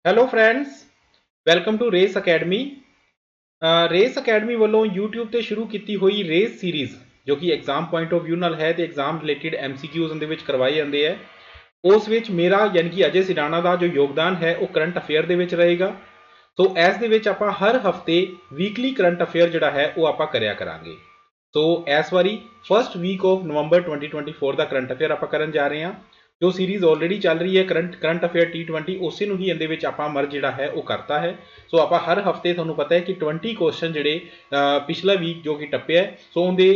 Hello friends, welcome to Race Academy. Race Academy वालों YouTube ਤੇ ਸ਼ੁਰੂ ਕੀਤੀ ਹੋਈ ਰੇਸ ਸੀਰੀਜ਼ ਜੋ ਕਿ ਐਗਜ਼ਾਮ ਪੁਆਇੰਟ ਆਫ View ਨਾਲ ਹੈ ਤੇ ਐਗਜ਼ਾਮ ਰਿਲੇਟਡ MCQs ਉਹਦੇ ਵਿੱਚ ਕਰਵਾਏ ਜਾਂਦੇ ਹੈ। ਉਸ ਵਿੱਚ ਮੇਰਾ ਯਾਨੀ ਕਿ ਅਜੇ ਸਿਡਾਣਾ ਦਾ ਜੋ ਯੋਗਦਾਨ ਹੈ ਉਹ ਕਰੰਟ ਅਫੇਅਰ ਦੇ ਵਿੱਚ ਰਹੇਗਾ। ਸੋ ਇਸ ਦੇ ਵਿੱਚ ਆਪਾਂ ਹਰ ਹਫਤੇ ਵੀਕਲੀ ਕਰੰਟ ਅਫੇਅਰ ਜਿਹੜਾ ਹੈ ਉਹ ਆਪਾਂ ਕਰਿਆ ਕਰਾਂਗੇ। ਸੋ ਇਸ ਵਾਰੀ ਫਸਟ ਵੀਕ ਆਫ ਨਵੰਬਰ 2024 ਦਾ ਕਰੰਟ ਅਫੇਅਰ ਆਪਾਂ ਕਰਨ ਜਾ ਰਹੇ ਹਾਂ। ਜੋ ਸੀਰੀਜ਼ ਆਲਰੇਡੀ ਚੱਲ ਰਹੀ ਹੈ ਕਰੰਟ ਅਫੇਅਰ T20 ਉਸੇ ਨੂੰ ਹੀ ਇਹਦੇ ਵਿੱਚ ਆਪਾਂ ਮਰਜ ਜਿਹੜਾ ਹੈ ਉਹ ਕਰਤਾ ਹੈ। ਸੋ ਆਪਾਂ ਹਰ ਹਫਤੇ ਤੁਹਾਨੂੰ ਪਤਾ ਹੈ ਕਿ 20 ਕੁਐਸਚਨ ਜਿਹੜੇ ਪਿਛਲਾ ਵੀਕ ਜੋ ਕਿ ਟੱਪਿਆ ਸੋ ਉਹਦੇ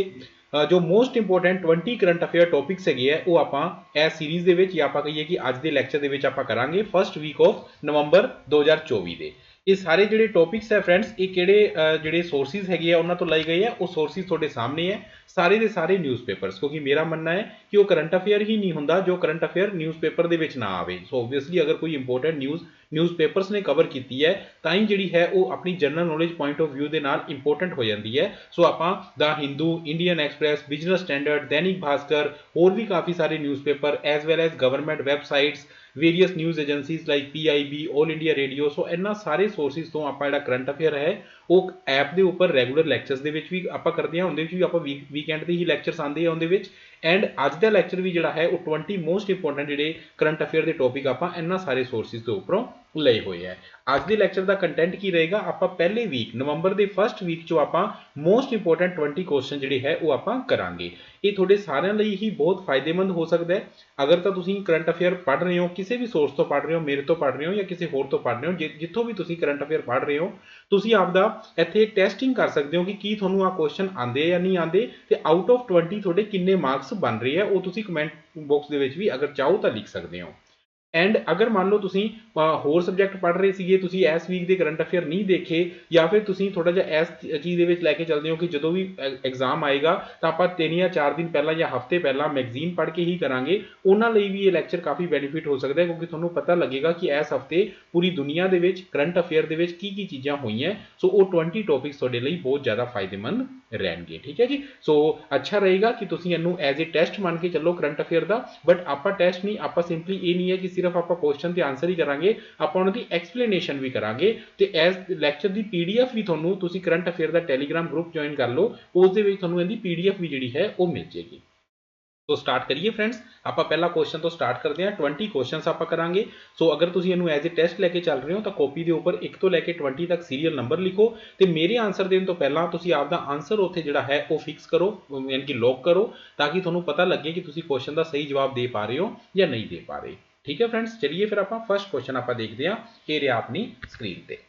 ਜੋ most important 20 current affair topics ਹੈਗੇ ਆ ਉਹ ਆਪਾਂ ਇਸ ਸੀਰੀਜ਼ ਦੇ ਵਿੱਚ ਜਾਂ ਆਪਾਂ ਕਹੀਏ ਕਿ ਅੱਜ ਦੇ ਲੈਕਚਰ ਦੇ ਵਿੱਚ ਆਪਾਂ ਕਰਾਂਗੇ ਫਸਟ ਵੀਕ ਆਫ ਨਵੰਬਰ 2024 ਦੇ। ਇਹ ਸਾਰੇ ਜਿਹੜੇ ਟੌਪਿਕਸ ਹੈ ਫਰੈਂਡਸ ਇਹ ਕਿਹੜੇ ਜਿਹੜੇ ਸੋਰਸਿਸ ਹੈਗੇ ਆ ਉਹਨਾਂ ਤੋਂ ਲਏ ਗਏ ਆ। ਉਹ ਸੋਰਸਿਸ ਤੁਹਾਡੇ ਸਾਹਮਣੇ ਹੈ ਸਾਰੇ ਦੇ ਸਾਰੇ ਨਿਊਜ਼ਪੇਪਰਸ, ਕਿਉਂਕਿ ਮੇਰਾ ਮੰਨਣਾ ਹੈ ਕਿ ਉਹ ਕਰੰਟ ਅਫੇਅਰ ਹੀ ਨਹੀਂ ਹੁੰਦਾ ਜੋ ਕਰੰਟ ਅਫੇਅਰ ਨਿਊਜ਼ਪੇਪਰ ਦੇ ਵਿੱਚ ਨਾ ਆਵੇ। ਸੋ ਓਬਵੀਅਸਲੀ ਅਗਰ ਕੋਈ ਇੰਪੋਰਟੈਂਟ ਨਿਊਜ਼ਪੇਪਰਸ ਨੇ ਕਵਰ ਕੀਤੀ ਹੈ ਤਾਂ ਹੀ ਜਿਹੜੀ ਹੈ ਉਹ ਆਪਣੀ general knowledge point of View ਦੇ ਨਾਲ ਇੰਪੋਰਟੈਂਟ ਹੋ ਜਾਂਦੀ ਹੈ। ਸੋ ਆਪਾਂ ਦਾ Hindu, Indian Express, Business Standard, Dainik Bhaskar, ਹੋਰ ਵੀ ਕਾਫੀ ਸਾਰੇ newspaper as well as government websites, various news agencies like PIB, All India Radio, so ਇਹਨਾਂ ਸਾਰੇ ਸੋਰਸਿਸ ਤੋਂ ਆਪਾਂ ਜਿਹੜਾ ਕਰੰਟ ਅਫੇਅਰ ਹੈ ਉਹ ਐਪ ਦੇ ਉੱਪਰ ਰੈਗੂਲਰ ਲੈਕਚਰਸ ਦੇ ਵਿੱਚ ਵੀ ਆਪਾਂ ਕਰਦੇ ਹਾਂ। ਉਹਦੇ ਵਿੱਚ ਵੀ ਆਪਾਂ ਵੀਕਐਂਡ ਦੇ ਹੀ ਲੈਕਚਰਸ ਆਉਂਦੇ ਆ ਉਹਦੇ ਵਿੱਚ। ਐਂਡ ਅੱਜ ਦਾ ਲੈਕਚਰ ਵੀ ਜਿਹੜਾ ਹੈ ਉਹ 20 ਮੋਸਟ ਇੰਪੋਰਟੈਂਟ ਜਿਹੜੇ ਕਰੰਟ ਅਫੇਅਰ ਦੇ ਟੌਪਿਕ ਆਪਾਂ ਇਹਨਾਂ ਸਾਰੇ ਸੋਰਸਿਸ ਦੇ ਉੱਪਰੋਂ ਲਏ ਹੋਏ ਹੈ। ਅੱਜ ਦੇ ਲੈਕਚਰ ਦਾ ਕੰਟੈਂਟ ਕੀ ਰਹੇਗਾ, ਆਪਾਂ ਪਹਿਲੇ ਵੀਕ ਨਵੰਬਰ ਦੇ ਫਸਟ ਵੀਕ ਚੋਂ ਆਪਾਂ ਮੋਸਟ ਇੰਪੋਰਟੈਂਟ 20 ਕੁਐਸਚਨ ਜਿਹੜੇ ਹੈ ਉਹ ਆਪਾਂ ਕਰਾਂਗੇ। ਇਹ ਤੁਹਾਡੇ ਸਾਰਿਆਂ ਲਈ ਹੀ ਬਹੁਤ ਫਾਇਦੇਮੰਦ ਹੋ ਸਕਦਾ ਹੈ। ਅਗਰ ਤਾਂ ਤੁਸੀਂ ਕਰੰਟ ਅਫੇਅਰ ਪੜ੍ਹ ਰਹੇ ਹੋ, ਕਿਸੇ ਵੀ ਸੋਰਸ ਤੋਂ ਪੜ੍ਹ ਰਹੇ ਹੋ, ਮੇਰੇ ਤੋਂ ਪੜ੍ਹ ਰਹੇ ਹੋ ਜਾਂ ਕਿਸੇ ਹੋਰ ਤੋਂ ਪੜ੍ਹ ਰਹੇ ਹੋ, ਜਿੱਥੋਂ ਵੀ ਤੁਸੀਂ ਕਰੰਟ ਅਫੇਅਰ ਪੜ੍ਹ ਰਹੇ ਹੋ ਤੁਸੀਂ ਆਪਦਾ ਇੱਥੇ ਟੈਸਟਿੰਗ ਕਰ ਸਕਦੇ ਹੋ ਕਿ ਕੀ ਤੁਹਾਨੂੰ ਆ ਕੁਐਸਚਨ ਆਉਂਦੇ ਜਾਂ ਨਹੀਂ ਆਉਂਦੇ ਤੇ ਆਊਟ ਆਫ 20 ਤੁਹਾਡੇ ਕਿੰਨੇ ਮਾਰਕਸ ਬਣ ਰਹੇ ਆ। ਉਹ ਤੁਸੀਂ ਕਮੈਂਟ ਬਾਕਸ ਦੇ ਵਿੱਚ ਵੀ ਅਗਰ ਚਾਹੋ ਤਾਂ ਲਿਖ ਸਕਦੇ ਹੋ। ਐਂਡ ਅਗਰ ਮੰਨ ਲਓ ਤੁਸੀਂ ਹੋਰ ਸਬਜੈਕਟ ਪੜ੍ਹ ਰਹੇ ਸੀਗੇ, ਤੁਸੀਂ ਇਸ ਵੀਕ ਦੇ ਕਰੰਟ ਅਫੇਅਰ ਨਹੀਂ ਦੇਖੇ ਜਾਂ ਫਿਰ ਤੁਸੀਂ ਥੋੜਾ ਜਿਹਾ ਇਸ ਚੀਜ਼ ਦੇ ਵਿੱਚ ਲੈ ਕੇ ਚੱਲਦੇ ਹੋ ਕਿ ਜਦੋਂ ਵੀ ਐਗਜ਼ਾਮ ਆਏਗਾ ਤਾਂ ਆਪਾਂ 3 ਜਾਂ 4 ਦਿਨ ਪਹਿਲਾਂ ਜਾਂ ਹਫਤੇ ਪਹਿਲਾਂ ਮੈਗਜ਼ੀਨ ਪੜ੍ਹ ਕੇ ਹੀ ਕਰਾਂਗੇ, ਉਹਨਾਂ ਲਈ ਵੀ ਇਹ ਲੈਕਚਰ ਕਾਫੀ ਬੈਨੀਫਿਟ ਹੋ ਸਕਦਾ ਹੈ ਕਿਉਂਕਿ ਤੁਹਾਨੂੰ ਪਤਾ ਲੱਗੇਗਾ ਕਿ ਇਸ ਹਫਤੇ ਪੂਰੀ ਦੁਨੀਆ ਦੇ ਵਿੱਚ ਕਰੰਟ ਅਫੇਅਰ ਦੇ ਵਿੱਚ ਕੀ ਚੀਜ਼ਾਂ ਹੋਈਆਂ। ਸੋ ਉਹ 20 ਟੌਪਿਕਸ ਤੁਹਾਡੇ ਲਈ ਬਹੁਤ ਜ਼ਿਆਦਾ ਫਾਇਦੇਮੰਦ ਰਹਿਣਗੇ। ਠੀਕ ਹੈ ਜੀ। ਸੋ ਅੱਛਾ ਰਹੇਗਾ ਕਿ ਤੁਸੀਂ ਇਹਨੂੰ ਐਜ਼ ਏ ਟੈਸਟ ਮੰਨ ਕੇ ਚੱਲੋ ਕਰੰਟ ਅਫੇਅਰ ਦਾ, ਬਟ ਆਪਾਂ ਟੈਸਟ ਨਹੀਂ, ਆਪਾਂ ਸਿੰਪਲੀ ਇਹ ਨਹੀਂ ਹੈ ਕਿ ਸਿਰਫ ਆਪਾਂ ਕੁਐਸਚਨ ਤੇ ਆਨਸਰ ਹੀ ਕਰਾਂਗੇ, ਆਪਾਂ ਉਹਨਾਂ ਦੀ ਐਕਸਪਲੇਨੇਸ਼ਨ ਵੀ ਕਰਾਂਗੇ ਤੇ ਐਸ ਲੈਕਚਰ ਦੀ PDF ਵੀ ਤੁਹਾਨੂੰ, ਤੁਸੀਂ ਕਰੰਟ ਅਫੇਅਰ ਦਾ ਟੈਲੀਗ੍ਰਾਮ ਗਰੁੱਪ ਜੁਆਇਨ ਕਰ ਲਓ, ਉਸ ਦੇ ਵਿੱਚ ਤੁਹਾਨੂੰ ਇਹਦੀ PDF ਵੀ ਜਿਹੜੀ ਹੈ ਉਹ ਮਿਲ ਜੇਗੀ। तो स्टार्ट करिए फ्रेंड्स, आप पहला क्वेश्चन तो स्टार्ट करते हैं। 20 क्वेश्चन आप करांगे। सो अगर तुम इनू एज ए टेस्ट लेके चल रहे हो तो कॉपी के उपर 1 तो लैके 20 तक सीरीयल नंबर लिखो तो मेरे आंसर देने तो पहला तुम आपका आंसर उत्थे जिहड़ा है वो फिक्स करो, यानी कि लॉक करो, ताकि तुहानूं पता लगे कि तुम क्वेश्चन का सही जवाब दे पा रहे हो या नहीं दे पा रहे। ठीक है फ्रेंड्स, चलिए फिर आप फर्स्ट क्वेश्चन आप देखते हैं, ये रहा अपनी स्क्रीन पर।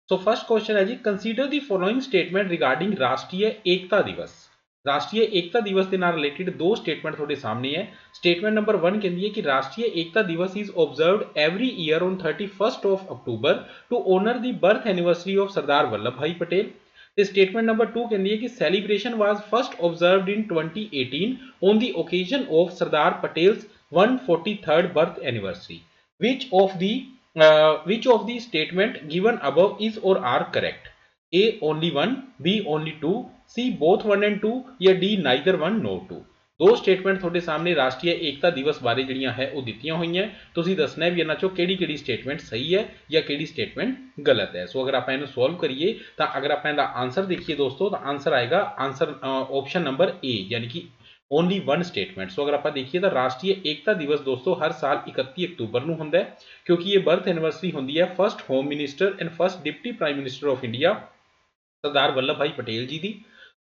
सो फर्स्ट क्वेश्चन है जी, consider the following statement regarding Rashtriya Ekta दिवस। राष्ट्रीय एकता दिवस के नाल रिलेटेड दो स्टेटमेंट थोड़े सामने है। स्टेटमेंट नंबर 1 कहती है कि Rashtriya Ekta Diwas is observed every year on 31st of October to honour the birth anniversary of Sardar Vallabhbhai Patel. ਤੇ स्टेटमेंट नंबर 2 कहती है कि celebration was first observed in 2018 on the occasion of Sardar Patel's 143rd birth anniversary. Which of the statement given above is or are correct? A only 1, B only 2, C both 1 and 2 या D neither 1 nor 2। दो statement ਤੁਹਾਡੇ ਸਾਹਮਣੇ ਰਾਸ਼ਟਰੀ ਏਕਤਾ ਦਿਵਸ ਬਾਰੇ ਜਿਹੜੀਆਂ ਹੈ ਉਹ ਦਿੱਤੀਆਂ ਹੋਈਆਂ, ਤੁਸੀਂ ਦੱਸਣਾ ਹੈ ਵੀ ਇਹਨਾਂ ਚੋਂ ਕਿਹੜੀ ਸਟੇਟਮੈਂਟ ਸਹੀ ਹੈ ਜਾਂ ਕਿਹੜੀ ਸਟੇਟਮੈਂਟ ਗਲਤ ਹੈ। ਸੋ ਅਗਰ ਆਪਾਂ ਇਹਨੂੰ ਸੋਲਵ ਕਰੀਏ ਤਾਂ ਅਗਰ ਆਪਾਂ ਇਹਦਾ ਆਨਸਰ ਦੇਖੀਏ ਦੋਸਤੋ ਤਾਂ ਆਨਸਰ ਆਏਗਾ ਆਨਸਰ ਆਪਸ਼ਨ ਨੰਬਰ A यानी कि ओनली 1 स्टेटमेंट। सो अगर आप देखिए तो राष्ट्रीय एकता दिवस दोस्तों हर साल 31 अक्तूबर को होंगे, क्योंकि ये बर्थ एनिवर्सरी होंगी है first home minister and first deputy prime minister of India Sardar Vallabhbhai Patel जी की।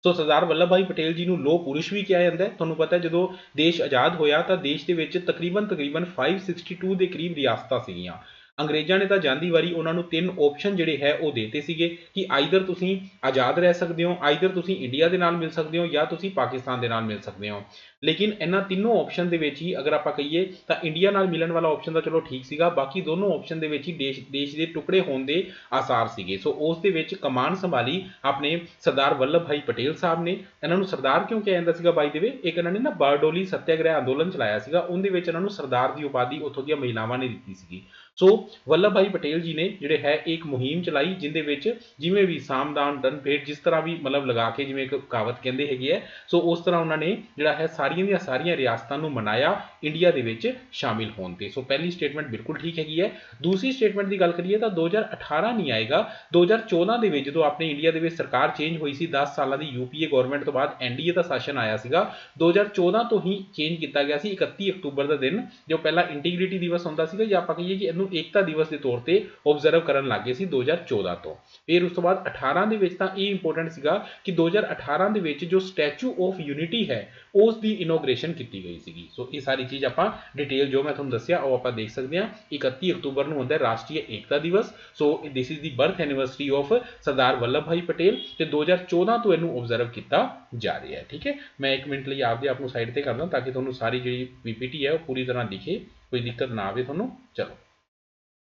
सो सरदार वल्लभ भाई पटेल जी को लोह पुरुष भी कहा जाता है। तुहानूं पता है जो देश आज़ाद होया तो देश के तकरीबन 562 के करीब रियासतां सीगियां। अंग्रेज़ों ने तो जाती वारी उन्होंने 3 ऑप्शन जिहड़े है वो देते सीगे कि आइदर तुसीं आज़ाद रह सकते हो, आइदर तुसीं इंडिया के नाल मिल सकते हो या तुसीं पाकिस्तान के नाल मिल सकते हो। लेकिन इन्हां तीनों ऑप्शन के ही अगर आप कहीए तो इंडिया नाल मिलन वाला ऑप्शन तो चलो ठीक सीगा, बाकी दोनों ऑप्शन के ही देश के टुकड़े होने के आसार सीगे। सो उस दे विच कमान संभाली अपने सरदार वल्लभ भाई पटेल साहब ने। इन्होंने सरदार क्यों कहा जाता सीगा बाई द वे, एक इन्होंने ना बारडोली सत्याग्रह अंदोलन चलाया सीगा, उहदे विच इन्होंने सरदार की उपाधि उत्थों दी महिलावां ने दी सीगी। सो वल्लभ भाई पटेल जी ने जिहड़े है एक मुहिम चलाई जिहदे विच जिवें भी सामदान दन भेंट जिस तरह भी मतलब लगा के जिवें एक कहावत कहंदे हैगे है, सो उस तरह उन्होंने जिहड़ा है सारी ਸਾਰੀਆਂ ਦੀਆਂ ਸਾਰੀਆਂ ਰਿਆਸਤਾਂ ਨੂੰ ਮਨਾਇਆ ਇੰਡੀਆ ਦੇ ਵਿੱਚ ਸ਼ਾਮਿਲ ਹੋਣ ਤੇ। ਸੋ ਪਹਿਲੀ ਸਟੇਟਮੈਂਟ ਬਿਲਕੁਲ ਠੀਕ ਹੈਗੀ ਹੈ। ਦੂਸਰੀ ਸਟੇਟਮੈਂਟ ਦੀ ਗੱਲ ਕਰੀਏ ਤਾਂ 2018 ਨਹੀਂ ਆਏਗਾ, 2014 ਦੇ ਵਿੱਚ ਜਦੋਂ ਆਪਣੇ ਇੰਡੀਆ ਦੇ ਵਿੱਚ ਸਰਕਾਰ ਚੇਂਜ ਹੋਈ ਸੀ, 10 ਸਾਲਾਂ ਦੀ UPA ਗਵਰਨਮੈਂਟ ਤੋਂ ਬਾਅਦ NDA ਦਾ ਸ਼ਾਸਨ ਆਇਆ ਸੀਗਾ, 2014 ਤੋਂ ਹੀ ਚੇਂਜ ਕੀਤਾ ਗਿਆ ਸੀ 31 ਅਕਤੂਬਰ ਦਾ ਦਿਨ, ਜੋ ਪਹਿਲਾਂ ਇੰਟੀਗ੍ਰਿਟੀ ਦਿਵਸ ਹੁੰਦਾ ਸੀਗਾ, ਜਾਂ ਆਪਾਂ ਕਹੀਏ ਕਿ ਇਹਨੂੰ ਏਕਤਾ ਦਿਵਸ ਦੇ ਤੌਰ ਤੇ ਓਬਜ਼ਰਵ ਕਰਨ ਲੱਗ ਗਏ ਸੀ 2014 ਤੋਂ। ਫਿਰ ਉਸ ਤੋਂ ਬਾਅਦ 18 ਦੇ ਵਿੱਚ ਤਾਂ ਇਹ ਇੰਪੋਰਟੈਂਟ ਸੀਗਾ ਕਿ 2018 ਦੇ ਵਿੱਚ ਜੋ ਸਟੈਚੂ ਆਫ ਯੂਨਿਟੀ ਹੈ ਉਸ ਦੀ ਇਨੋਗ੍ਰੇਸ਼ਨ ਕੀਤੀ ਗਈ ਸੀਗੀ। ਸੋ ਇਹ ਸਾਰੀ ਚੀਜ਼ ਆਪਾਂ ਡਿਟੇਲ ਜੋ ਮੈਂ ਤੁਹਾਨੂੰ ਦੱਸਿਆ ਉਹ ਆਪਾਂ ਦੇਖ ਸਕਦੇ ਹਾਂ। 31 ਅਕਤੂਬਰ ਨੂੰ ਹੁੰਦਾ ਹੈ Rashtriya Ekta Diwas. So this is the birth anniversary of Sardar Vallabhbhai Patel, ਤੇ 2014 ਤੋਂ ਇਹਨੂੰ ਓਬਜ਼ਰਵ ਕੀਤਾ ਜਾ ਰਿਹਾ ਹੈ। ਠੀਕ ਹੈ, ਮੈਂ 1 ਮਿੰਟ ਲਈ ਆਪਦੇ ਆਪ ਨੂੰ ਸਾਈਡ ਤੇ ਕਰਦਾ ਤਾਂ ਕਿ ਤੁਹਾਨੂੰ ਸਾਰੀ ਜਿਹੜੀ PPT ਹੈ ਉਹ ਪੂਰੀ ਤਰ੍ਹਾਂ ਦਿਖੇ, ਕੋਈ ਦਿੱਕਤ ਨਾ ਆਵੇ ਤੁਹਾਨੂੰ। ਚਲੋ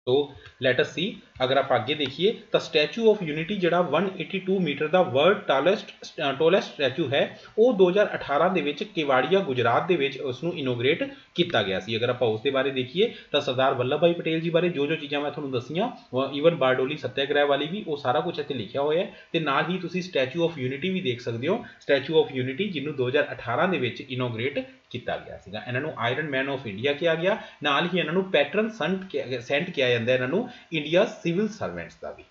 तो लेट अस सी, अगर आप आगे देखिए तो स्टैचू ऑफ यूनिटी ਜਿਹੜਾ 182 मीटर ਦਾ वर्ल्ड टॉलेस्ट स्टैचू है वो 2018 ਦੇ ਵਿੱਚ केवाड़िया गुजरात ਦੇ ਵਿੱਚ ਉਸ ਨੂੰ ਇਨੋਗ੍ਰੇਟ ਕੀਤਾ ਗਿਆ ਸੀ। अगर ਆਪਾਂ ਉਸ ਦੇ ਬਾਰੇ देखिए ਤਾਂ ਸਰਦਾਰ ਵੱਲਭ ਭਾਈ ਪਟੇਲ ਜੀ ਬਾਰੇ ਜੋ ਚੀਜ਼ਾਂ ਮੈਂ ਤੁਹਾਨੂੰ ਦੱਸੀਆਂ, ਈਵਨ ਬਾਰਡੋਲੀ ਸੱਤਿਆਗ੍ਰਹਿ ਵਾਲੀ ਵੀ, ਉਹ ਸਾਰਾ ਕੁਝ ਇੱਥੇ ਲਿਖਿਆ ਹੋਇਆ ਹੈ। ਤੇ ਨਾਲ ਹੀ ਤੁਸੀਂ ਸਟੈਚੂ ਆਫ ਯੂਨਿਟੀ ਵੀ ਦੇਖ ਸਕਦੇ ਹੋ, ਸਟੈਚੂ ਆਫ ਯੂਨਿਟੀ ਜਿਹਨੂੰ 2018 ਦੇ ਵਿੱਚ ਇਨੋਗ੍ਰੇਟ ਕੀਤਾ ਗਿਆ ਸੀਗਾ। ਇਹਨਾਂ ਨੂੰ ਆਇਰਨ ਮੈਨ ਆਫ ਇੰਡੀਆ ਕਿਹਾ ਗਿਆ, ਨਾਲ ਹੀ ਇਹਨਾਂ ਨੂੰ ਪੈਟਰਨ ਸੈਂਟ ਕਿਹਾ ਜਾਂਦਾ ਇਹਨਾਂ ਨੂੰ ਇੰਡੀਆ ਸਿਵਲ ਸਰਵੈਂਟਸ ਦਾ ਵੀ।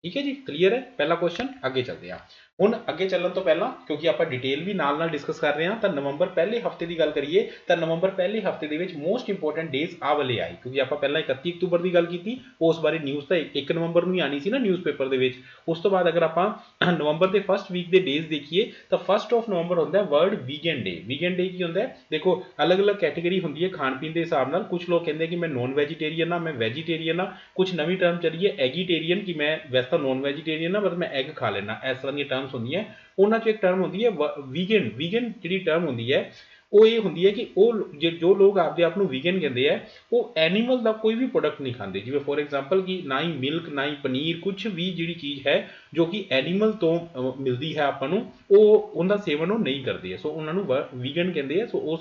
ਠੀਕ ਹੈ ਜੀ, ਕਲੀਅਰ ਹੈ ਪਹਿਲਾ ਕੁਐਸਚਨ। ਅੱਗੇ ਚੱਲਦੇ ਹਾਂ। ਹੁਣ ਅੱਗੇ ਚੱਲਣ ਤੋਂ ਪਹਿਲਾਂ, ਕਿਉਂਕਿ ਆਪਾਂ ਡਿਟੇਲ ਵੀ ਨਾਲ ਡਿਸਕਸ ਕਰ ਰਹੇ ਹਾਂ, ਤਾਂ ਨਵੰਬਰ ਪਹਿਲੇ ਹਫਤੇ ਦੀ ਗੱਲ ਕਰੀਏ ਤਾਂ ਨਵੰਬਰ ਪਹਿਲੇ ਹਫਤੇ ਦੇ ਵਿੱਚ ਮੋਸਟ ਇੰਪੋਰਟੈਂਟ ਡੇਜ਼ ਆ ਵਾਲੇ ਆਏ, ਕਿਉਂਕਿ ਆਪਾਂ ਪਹਿਲਾਂ 31 ਅਕਤੂਬਰ ਦੀ ਗੱਲ ਕੀਤੀ, ਉਸ ਬਾਰੇ ਨਿਊਜ਼ ਤਾਂ 1 ਨਵੰਬਰ ਨੂੰ ਹੀ ਆਣੀ ਸੀ ਨਾ ਨਿਊਜ਼ਪੇਪਰ ਦੇ ਵਿੱਚ। ਉਸ ਤੋਂ ਬਾਅਦ ਅਗਰ ਆਪਾਂ ਨਵੰਬਰ ਦੇ ਫਸਟ ਵੀਕ ਦੇ ਡੇਜ਼ ਦੇਖੀਏ ਤਾਂ 1 ਨਵੰਬਰ ਹੁੰਦਾ ਹੈ ਵਰਲਡ ਵੀਗਨ ਡੇ। ਵੀਗਨ ਡੇ ਕੀ ਹੁੰਦਾ ਹੈ? ਦੇਖੋ ਅਲੱਗ-ਅਲੱਗ ਕੈਟੇਗਰੀ ਹੁੰਦੀ ਹੈ ਖਾਣ ਪੀਣ ਦੇ ਹਿਸਾਬ ਨਾਲ। ਕੁਝ ਲੋਕ ਕਹਿੰਦੇ ਕਿ ਮੈਂ ਨੋਨ ਵੈਜੀਟੇਰੀਅਨ ਆ, ਮੈਂ ਵੈਜੀਟੇਰੀਅਨ ਆ। ਕੁਝ ਨਵੀਂ ਟਰਮ ਚੱਲੀ ਹੈ ਐਗੀਟੇਰੀਅਨ, ਕਿ ਮੈਂ ਵੈਸੇ ਤਾਂ ਨੋਨ ਵੈਜੀਟੇਰੀਅਨ ਆ ਪਰ ਮੈਂ ਐਗ ਖਾ ਲੈਣਾ। ਇਸ ਤਰ੍ਹਾਂ ਦੀਆਂ ਟਰਮਸ ਹੁੰਦੀਆਂ। ਉਹਨਾਂ 'ਚੋਂ ਇੱਕ ਟਰਮ ਹੁੰਦੀ ਹੈ ਵੀਗਨ। ਵੀਗਨ ਜਿਹੜੀ ਟਰਮ ਹੁੰਦੀ ਹੈ ਉਹ ਇਹ ਹੁੰਦੀ ਹੈ ਕਿ ਉਹ ਜੋ ਲੋਕ ਆਪਦੇ ਆਪ ਨੂੰ ਵੀਗਨ ਕਹਿੰਦੇ ਆ ਉਹ ਐਨੀਮਲ ਦਾ ਕੋਈ ਵੀ ਪ੍ਰੋਡਕਟ ਨਹੀਂ ਖਾਂਦੇ। ਜਿਵੇਂ ਫੋਰ ਐਗਜ਼ਾਮਪਲ ਕਿ ਨਾ ਹੀ ਮਿਲਕ, ਨਾ ਹੀ ਪਨੀਰ, ਕੁਝ ਵੀ ਜਿਹੜੀ ਚੀਜ਼ ਹੈ ਜੋ ਕਿ ਐਨੀਮਲ ਤੋਂ ਮਿਲਦੀ ਹੈ ਆਪਾਂ ਨੂੰ, ਉਹ ਉਹਦਾ ਸੇਵਨ ਉਹ ਨਹੀਂ ਕਰਦੇ ਆ। ਸੋ ਉਹਨਾਂ ਨੂੰ ਵੀਗਨ ਕਹਿੰਦੇ ਆ। ਸੋ ਉਸ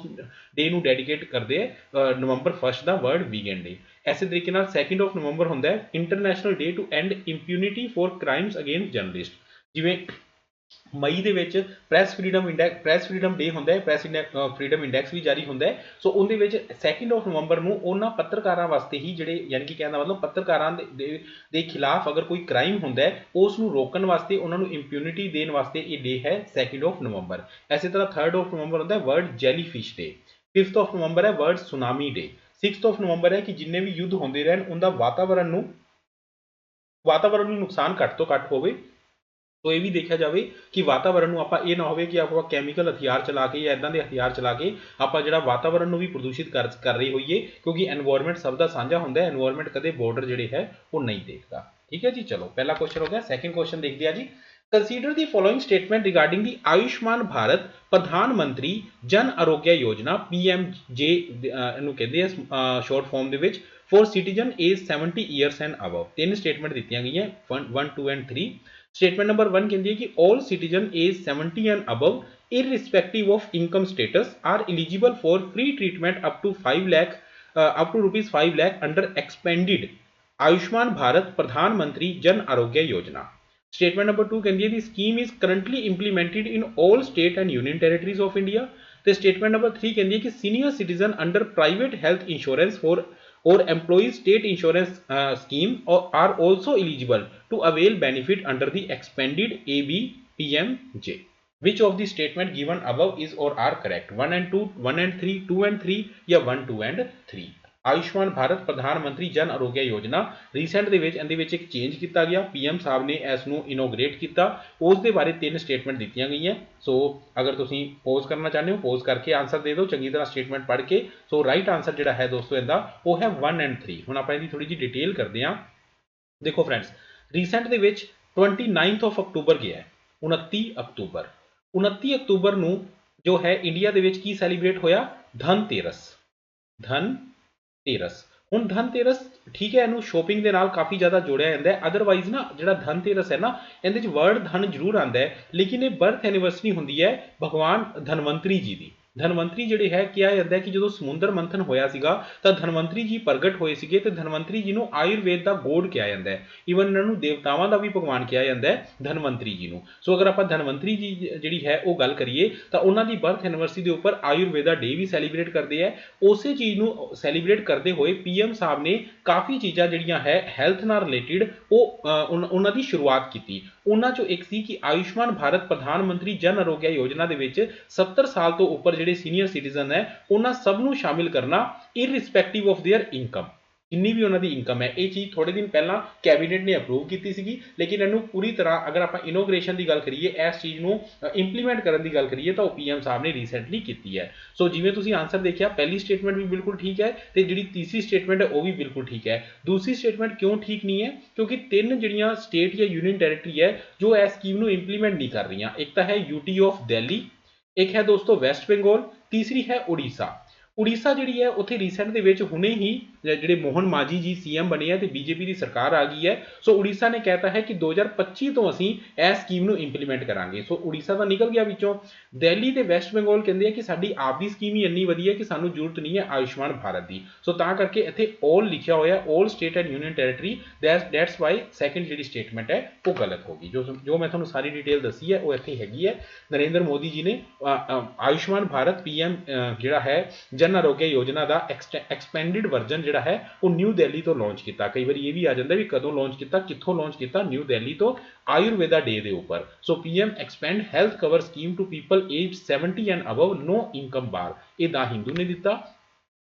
ਡੇ ਨੂੰ ਡੈਡੀਕੇਟ ਕਰਦੇ ਆ ਨਵੰਬਰ 1 ਦਾ ਵਰਲਡ ਵੀਗਨ ਡੇ। ਐਸੇ ਤਰੀਕੇ ਨਾਲ 2 ਨਵੰਬਰ ਹੁੰਦਾ ਹੈ international day to end impunity for crimes against journalist. ਜਿਵੇਂ ਮਈ ਦੇ ਵਿੱਚ ਪ੍ਰੈਸ ਫਰੀडम ਡੇ ਹੁੰਦਾ ਹੈ, ਪ੍ਰੈਸ ਫਰੀडम ਇੰਡੈਕਸ ਵੀ ਜਾਰੀ ਹੁੰਦਾ ਹੈ। ਸੋ ਉਹਦੇ ਵਿੱਚ 2 ਨਵੰਬਰ ਨੂੰ ਉਹਨਾਂ ਪੱਤਰਕਾਰਾਂ ਵਾਸਤੇ ਹੀ ਜਿਹੜੇ, ਯਾਨੀ ਕਿ ਕਹਿਣ ਦਾ ਮਤਲਬ ਪੱਤਰਕਾਰਾਂ ਦੇ ਖਿਲਾਫ ਅਗਰ ਕੋਈ ਕ੍ਰਾਈਮ ਹੁੰਦਾ ਹੈ ਉਸ ਨੂੰ ਰੋਕਣ ਵਾਸਤੇ, ਉਹਨਾਂ ਨੂੰ ਇੰਪਿਊਨਿਟੀ ਦੇਣ ਵਾਸਤੇ ਇਹ ਡੇ ਹੈ 2 ਨਵੰਬਰ। ਇਸੇ ਤਰ੍ਹਾਂ 3 ਨਵੰਬਰ ਹੁੰਦਾ ਹੈ ਵਰਲਡ ਜੈਲੀਫਿਸ਼ ਡੇ। 5 ਨਵੰਬਰ ਹੈ ਵਰਲਡ ਸੁਨਾਮੀ ਡੇ। 6 ਨਵੰਬਰ ਹੈ ਕਿ ਜਿੰਨੇ ਵੀ ਯੁੱਧ ਹੁੰਦੇ ਰਹਿਣ ਉਹਦਾ ਵਾਤਾਵਰਣ ਨੂੰ ਨੁਕਸਾਨ ਘੱਟ ਤੋਂ ਘੱਟ ਹੋਵੇ। तो ये भी देखा जाए कि वातावरण आप ये ना हो कि आप कैमिकल हथियार चला के या इदां दे हथियार चला के आप जो वातावरण भी प्रदूषित कर रहे होइए, क्योंकि एनवायरनमेंट सब का साझा होंगे। एनवायरनमेंट कदे बॉर्डर जोड़े है वो नहीं देखता। ठीक है जी, चलो पहला क्वेश्चन हो गया। सैकेंड क्वेश्चन देखते हैं जी। Consider the following statement regarding the Ayushman Bharat प्रधानमंत्री जन आरोग्य योजना PMJ कहते हैं short form they which for citizen age 70 years and above. 3 statement दी गई 1, 2 एंड 3। स्टेटमेंट नंबर 1 कहती है कि all citizen age 70 and above irrespective of income status are eligible for free treatment up to ₹5 lakh under expanded Ayushman Bharat प्रधानमंत्री Jan Arogya Yojana. Statement number 2 कहती है the scheme is currently implemented in all state and union territories of India। तो statement number 3 कहती है कि senior citizen under private health insurance for or employees state insurance scheme are also eligible to avail benefit under the expanded ABPMJ। Which of the statement given above is or are correct? 1 and 2, 1 and 3, 2 and 3 या 1, 2 and 3। Ayushman Bharat प्रधानमंत्री Jan Arogya Yojana recent ਦੇ ਵਿੱਚ ਇਹਦੇ ਵਿੱਚ ਇੱਕ change ਕੀਤਾ ਗਿਆ। PM ਸਾਹਿਬ ਨੇ ਇਸ ਨੂੰ ਇਨੋਗ੍ਰੇਟ ਕੀਤਾ। ਉਸ ਦੇ ਬਾਰੇ 3 ਸਟੇਟਮੈਂਟ ਦਿੱਤੀਆਂ ਗਈਆਂ। ਸੋ ਅਗਰ ਤੁਸੀਂ ਪੋਜ਼ ਕਰਨਾ ਚਾਹੁੰਦੇ ਹੋ ਪੋਜ਼ ਕਰਕੇ ਆਨਸਰ ਦੇ ਦਿਓ ਚੰਗੀ ਤਰ੍ਹਾਂ ਸਟੇਟਮੈਂਟ ਪੜ੍ਹ ਕੇ। ਸੋ ਰਾਈਟ ਆਨਸਰ ਜਿਹੜਾ ਹੈ ਦੋਸਤੋ ਇਹਦਾ ਉਹ ਹੈ 1 ਐਂਡ 3। ਹੁਣ ਆਪਾਂ ਇਹਦੀ ਥੋੜੀ ਜਿਹੀ ਡਿਟੇਲ ਕਰਦੇ ਹਾਂ। ਦੇਖੋ ਫਰੈਂਡਸ, ਰੀਸੈਂਟ ਦੇ ਵਿੱਚ 29 ਅਕਤੂਬਰ ਗਿਆ ਹੈ। 29 ਅਕਤੂਬਰ 29 ਅਕਤੂਬਰ ਨੂੰ ਜੋ ਹੈ ਇੰਡੀਆ ਦੇ ਵਿੱਚ ਕੀ ਸੈਲੀਬ੍ਰੇਟ ਹੋਇਆ? ਧਨਤੇਰਸ। ਧਨਤੇਰਸ। ਹੁਣ ਧਨਤੇਰਸ ਠੀਕ ਹੈ, ਇਹਨੂੰ ਸ਼ੋਪਿੰਗ ਦੇ ਨਾਲ ਕਾਫੀ ਜ਼ਿਆਦਾ ਜੋੜਿਆ ਜਾਂਦਾ ਹੈ। ਅਦਰਵਾਈਜ਼ ਨਾ ਜਿਹੜਾ ਧਨਤੇਰਸ ਹੈ ਨਾ ਇਹਦੇ 'ਚ ਵਰਡ ਧਨ ਜ਼ਰੂਰ ਆਉਂਦਾ ਹੈ, ਲੇਕਿਨ ਇਹ ਬਰਥ ਐਨੀਵਰਸਰੀ ਹੁੰਦੀ ਹੈ ਭਗਵਾਨ ਧਨਵੰਤਰੀ ਜੀ ਦੀ। ਧਨਵੰਤਰੀ ਜਿਹੜੇ ਹੈ ਕਿਹਾ ਜਾਂਦਾ ਕਿ ਜਦੋਂ ਸਮੁੰਦਰ ਮੰਥਨ ਹੋਇਆ ਸੀਗਾ ਤਾਂ ਧਨਵੰਤਰੀ ਜੀ ਪ੍ਰਗਟ ਹੋਏ ਸੀਗੇ ਤੇ ਧਨਵੰਤਰੀ ਜੀ ਨੂੰ ਆਯੁਰਵੇਦ ਦਾ ਗੋਡ ਕਿਹਾ ਜਾਂਦਾ ਹੈ। ਈਵਨ ਇਹਨਾਂ ਨੂੰ ਦੇਵਤਾਵਾਂ ਦਾ ਵੀ ਭਗਵਾਨ ਕਿਹਾ ਜਾਂਦਾ ਹੈ ਧਨਵੰਤਰੀ ਜੀ ਨੂੰ। ਸੋ ਅਗਰ ਆਪਾਂ ਧਨਵੰਤਰੀ ਜੀ ਜਿਹੜੀ ਹੈ ਉਹ ਗੱਲ ਕਰੀਏ ਤਾਂ ਉਹਨਾਂ ਦੀ ਬਰਥ ਐਨੀਵਰਸਰੀ ਦੇ ਉੱਪਰ ਆਯੁਰਵੇਦਾ ਡੇ ਵੀ ਸੈਲੀਬ੍ਰੇਟ ਕਰਦੇ ਹੈ। ਉਸੇ ਚੀਜ਼ ਨੂੰ ਸੈਲੀਬ੍ਰੇਟ ਕਰਦੇ ਹੋਏ ਪੀਐਮ ਸਾਹਿਬ ਨੇ ਕਾਫੀ ਚੀਜ਼ਾਂ ਜਿਹੜੀਆਂ ਹੈ ਹੈਲਥ ਨਾਲ ਰਿਲੇਟਿਡ ਉਹ ਉਹਨਾਂ ਦੀ ਸ਼ੁਰੂਆਤ ਕੀਤੀ। ਉਹਨਾਂ ਚੋਂ ਇੱਕ ਸੀ ਕਿ ਆਯੁਸ਼ਮਾਨ ਭਾਰਤ ਪ੍ਰਧਾਨ ਮੰਤਰੀ ਜਨ ਆਰੋਗਿਆ ਯੋਜਨਾ ਦੇ ਵਿੱਚ 70 ਸਾਲ ਤੋਂ ਉੱਪਰ ਜਿਹੜੇ ਸੀਨੀਅਰ ਸਿਟੀਜ਼ਨ ਹੈ ਉਹਨਾਂ ਸਭ ਨੂੰ ਸ਼ਾਮਿਲ ਕਰਨਾ ਇਰਰਿਸਪੈਕਟਿਵ ਆਫ देयर ਇਨਕਮ। ਜਿੰਨੀ ਵੀ ਉਹਨਾਂ ਦੀ ਇਨਕਮ ਹੈ ਇਹ ਚੀਜ਼ ਥੋੜੇ ਦਿਨ ਪਹਿਲਾਂ ਕੈਬਨਿਟ ਨੇ ਅਪਰੂਵ ਕੀਤੀ ਸੀਗੀ, ਲੇਕਿਨ ਇਹਨੂੰ ਪੂਰੀ ਤਰ੍ਹਾਂ ਅਗਰ ਆਪਾਂ ਇਨੋਗ੍ਰੇਸ਼ਨ ਦੀ ਗੱਲ ਕਰੀਏ ਇਸ ਚੀਜ਼ ਨੂੰ ਇੰਪਲੀਮੈਂਟ ਕਰਨ ਦੀ ਗੱਲ ਕਰੀਏ ਤਾਂ ਉਹ ਪੀਐਮ ਸਾਹਿਬ ਨੇ ਰੀਸੈਂਟਲੀ ਕੀਤੀ ਹੈ। ਸੋ ਜਿਵੇਂ ਤੁਸੀਂ ਆਨਸਰ ਦੇਖਿਆ ਪਹਿਲੀ ਸਟੇਟਮੈਂਟ ਵੀ ਬਿਲਕੁਲ ਠੀਕ ਹੈ ਤੇ ਜਿਹੜੀ ਤੀਸਰੀ ਸਟੇਟਮੈਂਟ ਹੈ ਉਹ ਵੀ ਬਿਲਕੁਲ ਠੀਕ ਹੈ। ਦੂਸਰੀ ਸਟੇਟਮੈਂਟ ਕਿਉਂ ਠੀਕ ਨਹੀਂ ਹੈ? ਕਿਉਂਕਿ ਤਿੰਨ ਜਿਹੜੀਆਂ ਸਟੇਟ ਜਾਂ ਯੂਨੀਅਨ ਟੈਰੀਟਰੀ ਹੈ ਜੋ ਇਸ ਸਕੀਮ ਨੂੰ ਇੰਪਲੀਮੈਂਟ ਨਹੀਂ ਕਰ ਰਹੀਆਂ। ਇੱਕ ਤਾਂ ਹੈ यूटी ਆਫ ਦਿੱਲੀ, ਇੱਕ ਹੈ ਦੋਸਤੋ ਵੈਸਟ ਬੰਗਾਲ, ਤੀਸਰੀ ਹੈ ਉੜੀਸਾ। ਉੜੀਸਾ ਜਿਹੜੀ ਹੈ ਉੱਥੇ ਰੀਸੈਂਟ ਦੇ ਵਿੱਚ ਹੁਣੇ ਹੀ ਜਿਹੜੇ ਮੋਹਨ ਮਾਝੀ ਜੀ ਸੀਐਮ ਬਣੇ ਹੈ ਤੇ ਬੀਜੇਪੀ ਦੀ ਸਰਕਾਰ ਆ ਗਈ ਹੈ। ਸੋ ਉੜੀਸਾ ਨੇ ਕਹਿਤਾ ਹੈ ਕਿ 2025 ਤੋਂ ਅਸੀਂ ਇਹ ਸਕੀਮ ਨੂੰ ਇੰਪਲੀਮੈਂਟ ਕਰਾਂਗੇ। ਸੋ ਉੜੀਸਾ ਤਾਂ ਨਿਕਲ ਗਿਆ ਵਿੱਚੋਂ। ਦਿੱਲੀ ਤੇ ਵੈਸਟ ਬੰਗਾਲ ਕਹਿੰਦੇ ਆ ਕਿ ਸਾਡੀ ਆਪ ਦੀ ਸਕੀਮ ਹੀ ਇੰਨੀ ਵਧੀਆ ਕਿ ਸਾਨੂੰ ਜ਼ਰੂਰਤ ਨਹੀਂ ਹੈ ਆਯੁਸ਼ਮਾਨ ਭਾਰਤ ਦੀ। ਸੋ ਤਾਂ ਕਰਕੇ ਇੱਥੇ ਆਲ ਲਿਖਿਆ ਹੋਇਆ all state and union territory, that's why second ਜਿਹੜੀ ਸਟੇਟਮੈਂਟ ਹੈ ਉਹ ਗਲਤ ਹੋ ਗਈ। ਜੋ ਮੈਂ ਤੁਹਾਨੂੰ ਸਾਰੀ ਡਿਟੇਲ ਦੱਸੀ ਹੈ ਉਹ ਇੱਥੇ ਹੈਗੀ ਹੈ। ਨਰਿੰਦਰ ਮੋਦੀ ਜੀ ਨੇ ਆਯੁਸ਼ਮਾਨ ਭਾਰਤ ਪੀਐਮ ਜਿਹੜਾ ਹੈ ਜਨ ਆਰੋਗਿਆ ਯੋਜਨਾ ਦਾ ਐਕਸਪੈਂਡਡ ਵਰਜ਼ਨ ਜਿਹੜਾ ਹੈ ਉਹ ਨਿਊ ਦਿੱਲੀ ਤੋਂ ਲਾਂਚ ਕੀਤਾ। ਕਈ ਵਾਰੀ ਇਹ ਵੀ ਆ ਜਾਂਦਾ ਵੀ ਕਦੋਂ ਲਾਂਚ ਕੀਤਾ, ਕਿੱਥੋਂ ਲਾਂਚ ਕੀਤਾ, ਨਿਊ ਦਿੱਲੀ ਤੋਂ ਆਯੁਰਵੇਦਾ ਡੇ ਦੇ ਉੱਪਰ। So PM expand health cover scheme to people age 70 and above, no income bar. ਇਹ ਦਾ ਹਿੰਦੂ ਨੇ ਦਿੱਤਾ।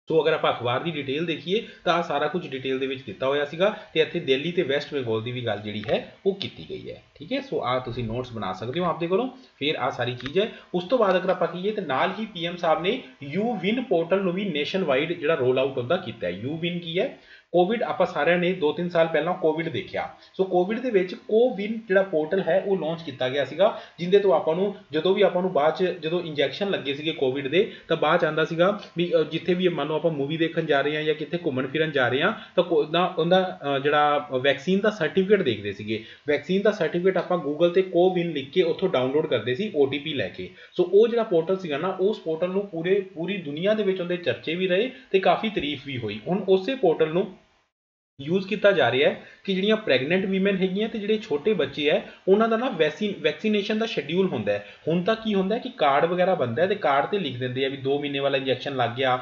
ਸੋ ਅਗਰ ਆਪਾਂ ਅਖਬਾਰ ਦੀ ਡਿਟੇਲ ਦੇਖੀਏ ਤਾਂ ਸਾਰਾ ਕੁਝ ਡਿਟੇਲ ਦੇ ਵਿੱਚ ਦਿੱਤਾ ਹੋਇਆ ਸੀਗਾ ਤੇ ਇੱਥੇ ਦਿੱਲੀ ਤੇ ਵੈਸਟ ਬੰਗਾਲ ਦੀ ਵੀ ਗੱਲ ਜਿਹੜੀ ਹੈ ਉਹ ਕੀਤੀ ਗਈ ਹੈ। ਠੀਕ ਹੈ, ਸੋ ਆ ਤੁਸੀਂ ਨੋਟਸ ਬਣਾ ਸਕਦੇ ਹੋ ਆਪਦੇ ਕੋਲੋਂ। ਫਿਰ ਆ ਸਾਰੀ ਚੀਜ਼ ਹੈ। ਉਸ ਤੋਂ ਬਾਅਦ ਅਗਰ ਆਪਾਂ ਕਹੀਏ ਤਾਂ ਨਾਲ ਹੀ ਪੀਐਮ ਸਾਹਿਬ ਨੇ ਯੂ ਵਿਨ ਪੋਰਟਲ ਨੂੰ ਵੀ ਨੇਸ਼ਨ ਵਾਈਡ ਜਿਹੜਾ ਰੋਲ ਆਊਟ ਹੁੰਦਾ ਕੀਤਾ ਹੈ। ਯੂ ਵਿਨ ਕੀ ਹੈ? ਕੋਵਿਡ ਆਪਾਂ ਸਾਰਿਆਂ ਨੇ 2-3 ਸਾਲ ਪਹਿਲਾਂ ਕੋਵਿਡ ਦੇਖਿਆ। ਸੋ ਕੋਵਿਡ ਦੇ ਵਿੱਚ ਕੋਵਿਨ ਜਿਹੜਾ ਪੋਰਟਲ ਹੈ ਉਹ ਲਾਂਚ ਕੀਤਾ ਗਿਆ ਸੀਗਾ, ਜਿੰਦੇ ਤੋਂ ਆਪਾਂ ਨੂੰ ਜਦੋਂ ਵੀ ਆਪਾਂ ਨੂੰ ਬਾਅਦ ਚ ਜਦੋਂ ਇੰਜੈਕਸ਼ਨ ਲੱਗੇ ਸੀਗੇ ਕੋਵਿਡ ਦੇ ਤਾਂ ਬਾਅਦ ਚ ਆਉਂਦਾ ਸੀਗਾ ਵੀ ਜਿੱਥੇ ਵੀ ਮੰਨ ਲਓ ਆਪਾਂ ਮੂਵੀ ਦੇਖਣ ਜਾ ਰਹੇ ਹਾਂ ਜਾਂ ਕਿੱਥੇ ਘੁੰਮਣ ਫਿਰਨ ਜਾ ਰਹੇ ਹਾਂ ਤਾਂ ਉਹਦਾ ਜਿਹੜਾ ਵੈਕਸੀਨ ਦਾ ਸਰਟੀਫਿਕੇਟ ਦੇਖਦੇ ਸੀਗੇ। ਵੈਕਸੀਨ ਦਾ ਸਰਟੀਫਿਕੇਟ ਆਪਾਂ ਗੂਗਲ ਤੇ ਕੋਵਿਨ ਲਿਖ ਕੇ ਉੱਥੋਂ ਡਾਊਨਲੋਡ ਕਰਦੇ ਸੀ OTP ਲੈ ਕੇ। ਸੋ ਉਹ ਜਿਹੜਾ ਪੋਰਟਲ ਸੀਗਾ ਨਾ ਉਸ ਪੋਰਟਲ ਨੂੰ ਪੂਰੀ ਦੁਨੀਆ ਦੇ ਵਿੱਚ ਉਹਦੇ ਚਰਚੇ ਵੀ ਰਹੇ ਤੇ ਕਾਫੀ ਤਾਰੀਫ ਵੀ ਹੋਈ। ਹੁਣ ਉਸੇ ਪੋਰਟਲ ਨੂੰ ਯੂਜ਼ ਕੀਤਾ ਜਾ ਰਿਹਾ ਹੈ ਕਿ ਜਿਹੜੀਆਂ ਪ੍ਰੈਗਨੈਂਟ ਵੀਮਨ ਹੈਗੀਆਂ ਤੇ ਜਿਹੜੇ ਛੋਟੇ ਬੱਚੇ ਹੈ ਉਹਨਾਂ ਦਾ ਨਾ ਵੈਕਸੀਨੇਸ਼ਨ ਦਾ ਸ਼ੈਡਿਊਲ ਹੁੰਦਾ ਹੈ। ਹੁਣ ਤਾਂ ਕੀ ਹੁੰਦਾ ਹੈ ਕਿ ਕਾਰਡ ਵਗੈਰਾ ਬਣਦਾ ਹੈ ਤੇ ਕਾਰਡ ਤੇ ਲਿਖ ਦਿੰਦੇ ਆ ਵੀ 2 ਮਹੀਨੇ ਵਾਲਾ ਇੰਜੈਕਸ਼ਨ ਲੱਗ ਗਿਆ,